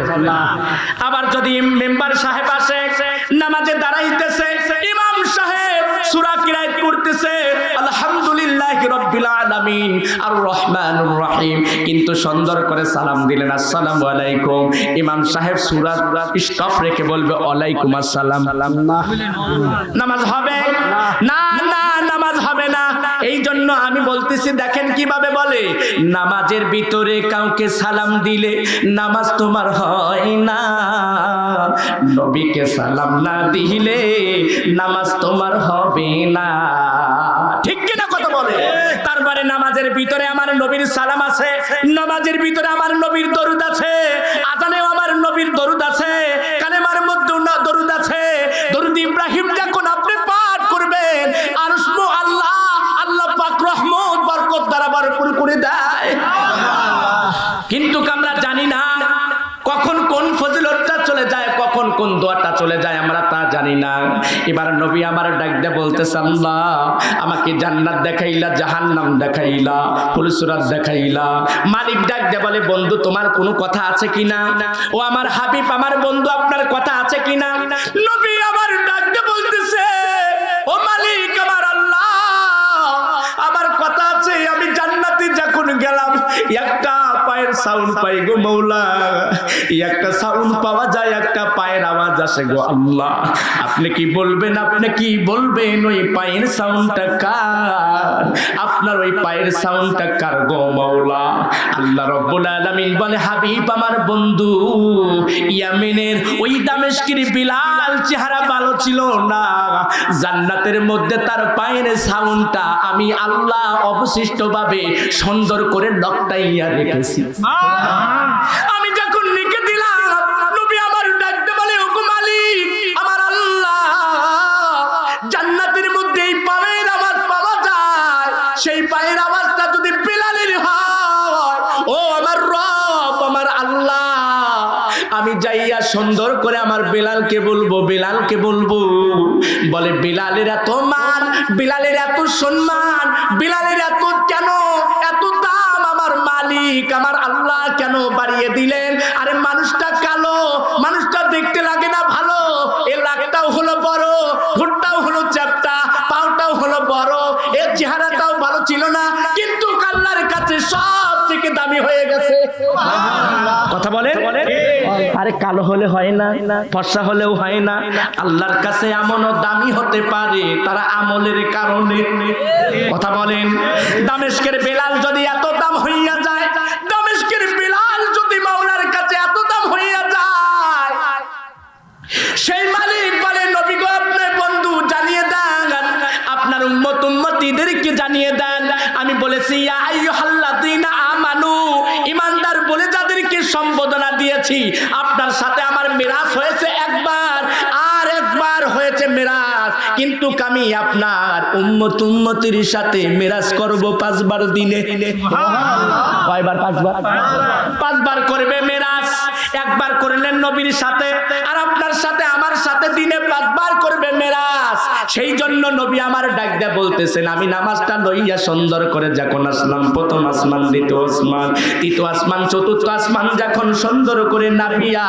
A: আবার যদি মেম্বার সাহেব আসে, নামাজে দাঁড়াইতেছে, ইমাম সাহেব সূরা কিরাত করতেছে, আলহামদুলিল্লাহি রাব্বিল আলামিন আর রহমানুর রহিম, কিন্তু সুন্দর করে সালাম দিলেন আসসালামু আলাইকুম, ইমাম সাহেব সূরা স্টপ রেখে বলবে ওয়ালাইকুম আসসালাম, নামাজ হবে না? না, নামাজ হবে না। এই জন্য আমি বলতেছি, দেখেন কিভাবে বলে, নামাজের ভিতরে কাউকে সালাম দিলে নামাজ তোমার হয় না, নবীকে সালাম না দিলে নামাজ তোমার হবে না। ঠিক কিনা কথা বলে? তারপরে নামাজের ভিতরে আমার নবীর সালাম আছে, নামাজের ভিতরে আমার নবীর দরুদ আছে, আজানেও আমার নবীর দরুদ আছে, কালেমার মধ্যেও দরুদ আছে। দরুদ ইব্রাহিম যখন আপনি পাঠ করবেন, আর আল্লাহ আল্লাহ পাক রহমত বরকত দ্বারা ভরপুর করে দেয়। কিন্তু আমরা জানি না কখন কোন ফজিলতটা চলে যায়, কখন কোন দোয়াটা চলে যায়, আমরা তা জানি না। এবার নবী আমার ডাক দিয়ে বলতেছে, আল্লাহ আমাকে জান্নাত দেখাইলা, জাহান্নাম দেখাইলা, ফুলসুরাত দেখাইলা। মালিক ডাক দিয়ে বলে, বন্ধু তোমার কোনো কথা আছে কিনা? ও আমার হাবিব, আমার বন্ধু, আপনার কথা আছে কিনা? নবী আমার ডাক দিয়ে বলতেছে, ও মালিক, আমার আল্লাহ, আমার কথা আছে। আমি জান্নাতে যখন গেলাম, একটা পায়ের সাউন্ড পাই গো মৌলা, একটা সাউন্ড পাওয়া যায়, একটা পায়ের আওয়াজ আসে গো আল্লাহ। আপনি কি বলবেন, আপনি কি বলবেন, ওই পায়ের সাউন্ডটা কার? আপনার ওই পায়ের সাউন্ডটা কার গো মৌলা? আল্লাহ রাব্বুল আলামিন বলে, হাবিব, আমার বন্ধু, ইয়ামেনের ওই দামেস্কের বিলাল চেহারা ভালো ছিল না, জান্নাতের মধ্যে তার পায়ের সাউন্ডটা আমি আল্লাহ অবশিষ্ট ভাবে সুন্দর করে লকটাইয়া রেখেছি। আমি যখন লিখে দিলাম, নবী আমার ডাকতে বলে, ওগো মালিক, আমার আল্লাহ, জান্নাতের মধ্যে এই পায়ের আওয়াজ পাওয়া যায়, সেই পায়ের আওয়াজটা যদি বিলালের হয়, ও আমার রব, আমার আল্লাহ, আমি যাইয়া সুন্দর করে আমার বিলালকে বলবো, বিলালকে বলবো। বলে, বিলালের এত মান, বিলালের এত সম্মান, বিলালের এত কেন, এত দাম আমার মালিক, আমার আল্লাহ কেন বাড়িয়ে দিলেন? আরে মানুষটা কালো, মানুষটা দেখতে লাগে না ভালো, এর লাগটাও হলো বড়, ঠোঁটটাও হলো চ্যাপ্টা, পাওটাও হলো বড়, এর চেহারাটাও ভালো ছিল না, কিন্তু আল্লাহর কাছে সব থেকে দামি হয়ে গেছে। কথা বলে, আরে কালো হলে হয় না, ফর্সা হলেও হয় না, আল্লাহর কাছে এমনও দামি হতে পারে তারা আমলের কারণে। কথা বলেন, দামেস্কের বেলাল যদি এত দাম হইয়া যায়, দামেস্কের বেলাল যদি মাওলার কাছে এত দাম হইয়া যায়, সেই মালিক বলে, নবী গো, আপনার বন্ধু জানিয়ে দেন, আপনার উম্মত উম্মতিদেরকে জানিয়ে দেন। আমি বলেছি, ইয়া আইয়ুহাল্লাযীনা আমানু, ঈমানদার বলে যাদেরকে সম্বোধনা দিয়েছি, আপনার সাথে আমার মিরাজ হয়েছে একবার, আর একবার হয়েছে মিরাজ, কিন্তু আমি আপনার উম্মত উম্মতির সাথে মিরাজ করব 5 বার দিনে। কয়বার? 5 বার। 5 বার করবে মিরাজ, একবার করলেন নবীর সাথে, আর আপনার সাথে আমার সাথে দিনে 5 বার করবে মিরাজ। সেই জন্য নবী আমার ডাক দিয়ে বলতেছেন, আমি নামাজটা লইয়া সুন্দর করে যখন আসলাম, প্রথম আসমান, দ্বিতীয় আসমান, তৃতীয় আসমান, চতুর্থ আসমান যখন সুন্দর করে নামিয়া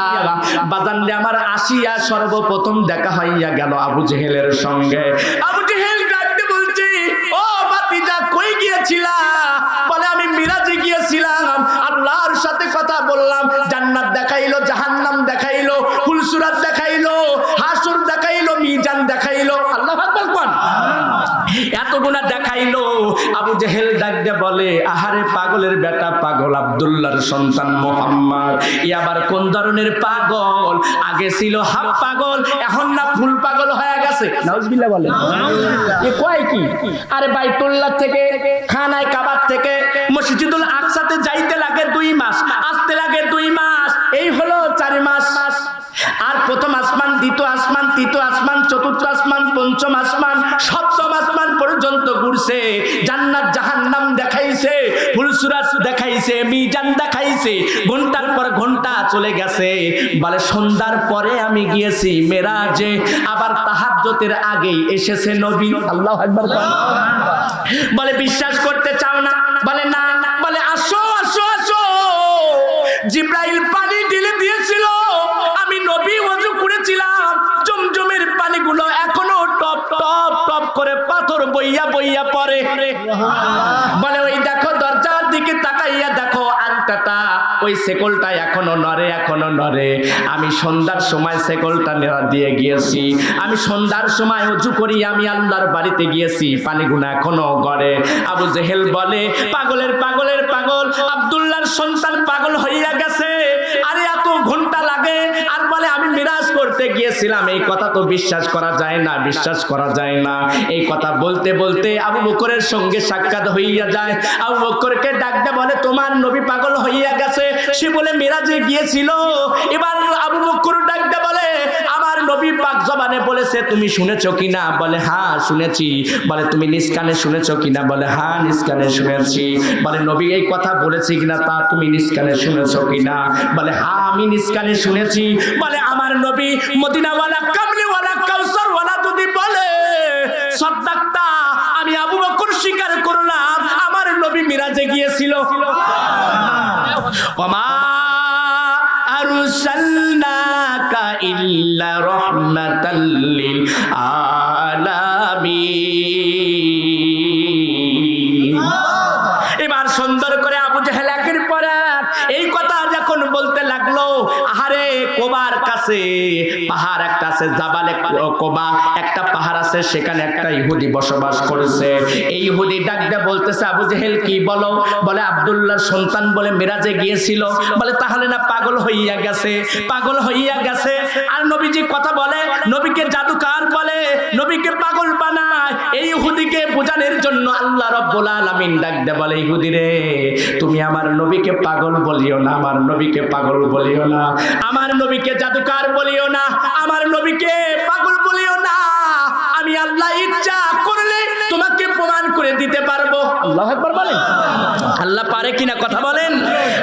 A: বাজানরে আমার আসিয়া সর্বপ্রথম দেখা হইয়া গেল আবু জেহেলের সঙ্গে। আবু জেহেল ডাকতে বলছে, ও ভাতিজা, কই গিয়েছিলা? বলে, আমি মিরাজে গিয়েছিলাম, আল্লাহ সাথে কথা বললাম, জান্নাত দেখাইলো, জাহান্নাম দেখাইলো, ফুলসুরাত দেখাইলো, হাসুর দেখাইলো, মিজান দেখাইলো। আল্লাহু আকবার কোন। এত গুনাহ দেখাইলো। আবু জেহেল ডাকতে বলে, আহারে পাগলের বেটা পাগল, আব্দুল্লাহর সন্তান মুহাম্মদ, ই আবার কোন ধরনের পাগল? আগে ছিল হাফ পাগল, এখন না ফুল পাগল হয়ে গেছে। নাউজুবিল্লাহ বলেন। এ কয় কি? আরে বাইতুল্লাহ থেকে, খানায় কাবার থেকে মসজিদুল আকসাতে যাইতে লাগে 2 মাস, আসতে লাগে 2 মাস, এই হলো 4 মাস। আর প্রথম আসমান, দ্বিতীয় আসমান, তৃতীয় আসমান, চতুর্থ আসমান, পঞ্চম আসমান, সপ্তম আসমান পর্যন্ত ঘুরছে। জান্নাত জাহান্নাম দেখাইছে, ফুলসুরাত দেখাইছে, মিজান দেখাইছে। ঘন্টার পর ঘন্টা চলে গেছে। বলে সন্ধ্যার পরে আমি গিয়েছি মেরাজে, আবার তাহাজ্জুদের আগেই এসেছে নবী। আল্লাহু আকবার। বলে বিশ্বাস করতে চাও না? বলে না। বলে আসো আসো আসো। জিব্রাইল পানি ঢেলে দিয়েছিল, আমি নবী ওযু করেছিলাম, জমজমের পানিগুলো এখনো টপ টপ টপ করে পাথর বইয়া বইয়া পড়ে। বলে ওই দেখো দরজার দিকে তাকাইয়া দেখো, আংটাটা, ওই সেকলটা এখনো নড়ে, এখনো নড়ে। আমি সন্ধ্যার সময় সেকলটা নেড়া দিয়ে গিয়েছি, আমি সন্ধ্যার সময় ওযু করি, আমি আল্লাহর বাড়িতে গিয়েছি, পানিগুলো এখনো গড়ে। আবু জেহেল বলে, পাগলের পাগলের পাগল, আব্দুল্লাহর সন্তান পাগল হইয়া গেছে। আরে এত ঘন্টা লাগে। আর বলে আমি মিরাজ করতে গিয়েছিলাম। এই কথা তো বিশ্বাস করা যায় না, বিশ্বাস করা যায় না। এই কথা বলতে বলতে আবু বকরের সঙ্গে সাক্ষাৎ হইয়া যায়। আবু বকরকে ডাকতে বলে, তোমার নবী পাগল হইয়া গেছে। সে বলে মিরাজে গিয়েছিল। এবার আবু বকর ডাকতে বলে, আমার নবী পাক জবানে বলেছে, তুমি শুনেছো কিনা? বলে হ্যাঁ শুনেছি। বলে তুমি নিজ কানে শুনেছো কিনা? বলে হ্যাঁ নিজ কানে শুনেছি। বলে নবী এই কথা বলেছি কিনা, তা তুমি নিজ কানে শুনেছো কিনা? বলে হ্যাঁ আমি নিজ কানে শুনেছি। বলে আমার নবী মদিনাওয়ালা, কামলিওয়ালা, কাউসারওয়ালা যদি বলে সাদাক্তা, আমি আবু বকর স্বীকার করলাম, আমার নবী মিরাজে গিয়েছিল। ওমা আরসালনাকা ইল্লা রাহমাতাল লিল আলামিন। এবার সুন্দর করে আবু জেহেল একের পর এক এই কথা যখন বলতে লাগলো, আহারে কোবার কাছে পাহাড় একটা আছে, জাবালে কোবা একটা পাহাড় আছে, সেখানে একটা ইহুদি বসবাস করেছে। এই ইহুদি ডাকতে বলতেছে, আবু জেহেল কি বলো? বলে আব্দুল্লাহর সন্তান বলে মিরাজে গিয়েছিল। বলে তাহলে না পাগল হইয়া গেছে, পাগল হইয়া গেছে। আর নবীজি কথা বলে, নবীকে জাদুকার বলে, নবীকে পাগল বানায়। এই ইহুদিকে বোঝানোর জন্য আল্লাহ রাব্বুল আলামিন ডাকতে বলে, ইহুদি রে, তুমি আমার নবীকে পাগল বলিও না, আমার নবীকে পাগল বলিও না, আমার নবীকে জাদুকার বলিও না, আমার নবীকে পাগল বলিও না। আমি আল্লাহ ইচ্ছা করলে তোমাকে প্রমাণ করে দিতে পারবো। আল্লাহু আকবার বলেন। আল্লাহ পারে কিনা কথা বলেন।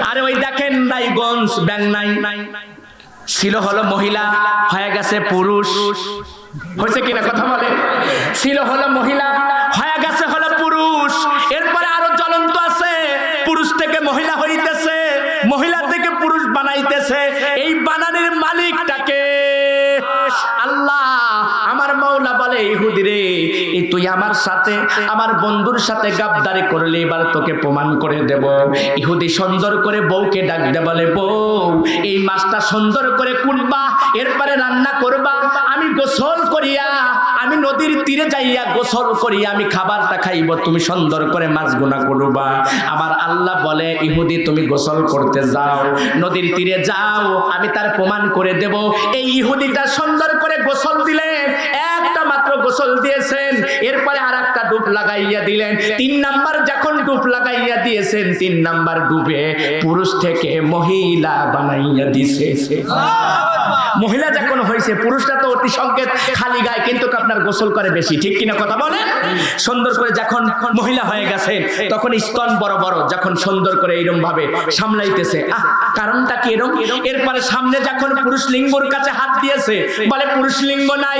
A: আরে ওই দেখেন রায়গঞ্জ ব্যাং নাই, ছিল হলো মহিলা, হয়ে গেছে পুরুষ। হয়েছে কিনা কথা বলেন। ছিল হলো মহিলা, হয়ে গেছে হলো পুরুষ। এরপরে আরো জ্বলন্ত আছে, পুরুষ থেকে মহিলা হইতেছে, মহিলা থেকে পুরুষ বানাইতেছে। এই বানানোর মালিকটাকে আল্লাহ। আমার মাওলা বলে, ইহুদি রে, তুই আমার সাথে, আমার বন্ধুর সাথে গাদ্দারি করলে, এবার তোকে প্রমাণ করে দেব। ইহুদি সুন্দর করে বউকে ডাকতে বলে, বউ এই মাছটা সুন্দর করে কুটবা, এরপরে রান্না করবা, আমি গোসল করিয়া, আমি নদীর তীরে যাইয়া গোসল করিয়া আমি খাবারটা খাইব, তুমি সুন্দর করে মাছ গুনা করবা। আমার আল্লাহ বলে, ইহুদি তুমি গোসল করতে যাও, নদীর তীরে যাও, আমি তার প্রমাণ করে দেব। এই ইহুদিটা সুন্দর করে গোসল দিলেন, একটা মাত্র গোসল দিয়েছেন, এরপরে আর একটা ডুব লাগাইয়া দিলেন। 3 নাম্বার যখন ডুব লাগাইয়া দিয়েছেন, 3 নাম্বার ডুবে পুরুষ থেকে মহিলা বানাইয়া দিছে। মহিলা যখন হয়েছে, পুরুষটা তো অতি সংকেত খালি গায়ে, কিন্তু আপনার গোসল করে বেশি, ঠিক কিনা কথা বলে। সুন্দর করে যখন মহিলা হয়ে গেছে, তখন স্তন বড় বড়, যখন সুন্দর করে এরকম ভাবে সামলাইতেছে, কারণটা কি এরকম। এরপরে সামনে যখন পুরুষ লিঙ্গর কাছে হাত দিয়েছে, বলে পুরুষ লিঙ্গ নাই।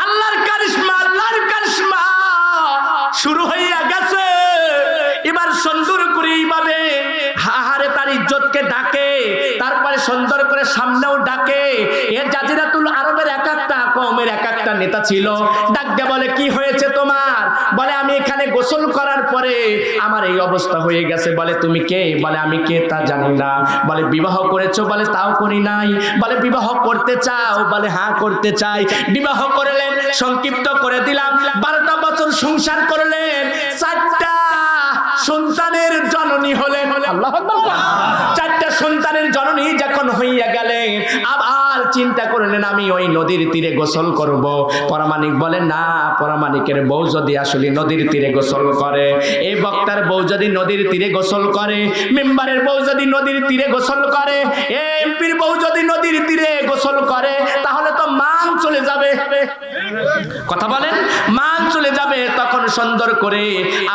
A: আল্লাহর কারিশমা, আল্লাহর কারিশমা শুরু হইয়া গেছে। এবার সুন্দর করে এইভাবে হাহারে তার ইজ্জতকে ডাক ডাকে, তারপরে সুন্দর করে সামনেও ডাকে। এ জাজিরাতুল আরবের এক একটা কওমের এক একটা নেতা ছিল। ডাক দিয়ে বলে কি হয়েছে তোমার? বলে আমি এখানে গোসল করার পরে আমার এই অবস্থা হয়ে গেছে। বলে তুমি কে? বলে আমি কে তা জানি না। বলে বিবাহ করেছো? বলে তাও করি নাই। বলে বিবাহ করতে চাও? বলে হ্যাঁ করতে চাই। বিবাহ করলেন, সংক্ষিপ্ত করে দিলাম, 12টা বছর সংসার করলেন, 4টা সন্তানের জননী হলেন। আল্লাহু আকবার। 4টা সন্তানের জননী যখন হইয়া গেলেন, আবার চিন্তা করলেন আমি ওই নদীর তীরে গোসল করব। পরামানিক বলে না, পরামানিকের বউ যদি আসলে নদীর তীরে গোসল করে, এই বক্তার বউ যদি নদীর তীরে গোসল করে, মেম্বারের বউ যদি নদীর তীরে গোসল করে, এমপির বউ যদি নদীর তীরে গোসল করে, তাহলে তো মান চলে যাবে। কথা বলেন, মান চলে যাবে। তখন সুন্দর করে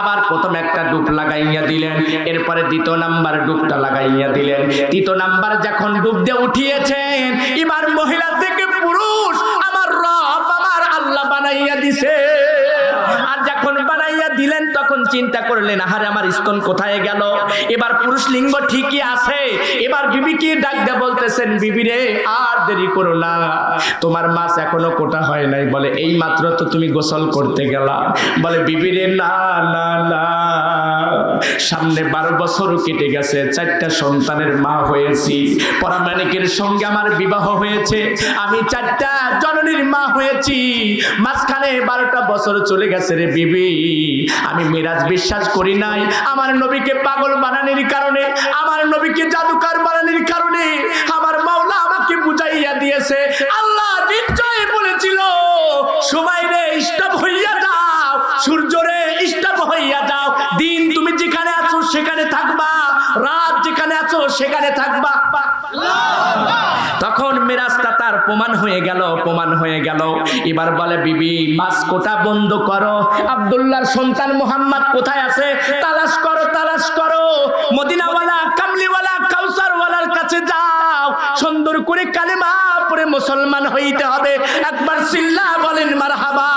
A: আবার প্রথম একটা ডুব লাগাইয়া দিলেন, এরপরে দ্বিতীয় নাম্বার ডুবটা লাগাইয়া দিলেন। তৃতীয় নাম্বার যখন ডুব দিয়ে উঠিয়েছেন, এবার মহিলা থেকে পুরুষ আমার রব আমার আল্লাহ বানাইয়া দিছে। আর যখন বানাইয়া দিলেন তখন চিন্তা করলেন আহারে আমার স্তন কোথায় গেল? এবার পুরুষ লিঙ্গ ঠিকই আছে। এবার বিবিকে ডাক দিয়ে বলতেছেন বিবি রে আর দেরি করো না, তোমার মাছ এখনো কোটা হয় নাই। বলে এই মাত্র তো তুমি গোসল করতে গেলা। বলে বিবি রে না না না, সামনে 12 বছর কেটে গেছে, 4টা সন্তানের মা হয়েছি, পরামানিকের সঙ্গে আমার বিবাহ হয়েছে, আমি 4টা জননীর মা হয়েছি, মাঝখানে 12টা বছর চলে গেছে রে বিবি। আমি মিরাজ বিশ্বাস করি নাই, আমার নবীকে পাগল বানানোর কারণে, আমার নবীকে জাদুকর বানানোর কারণে আমার মাওলা আমাকে বুঝাইয়া দিয়েছে। আল্লাহ নিশ্চয় বলেছিল সময় রে স্টপ হইয়া যাও, সূর্য রে স্টপ হইয়া যাও, দিন তুমি যেখানে আছো সেখানে থাকবা, রাত যেখানে আছো সেখানে থাকবা। তখন মিরাজটা তার প্রমাণ হয়ে গেল, প্রমাণ হয়ে গেল। এবার বলে বিবি মাছ কোটা বন্ধ করো, আব্দুল্লাহর সন্তান মুহাম্মদ কোথায় আছে তালাশ করো, তালাশ করো, মদিনাওয়ালা কামলিওয়ালা কাউসারওয়ালার কাছে যাও, সুন্দর করে কালেমা পড়ে মুসলমান হইতে হবে। একবার চিল্লা বলেন মারহাবা।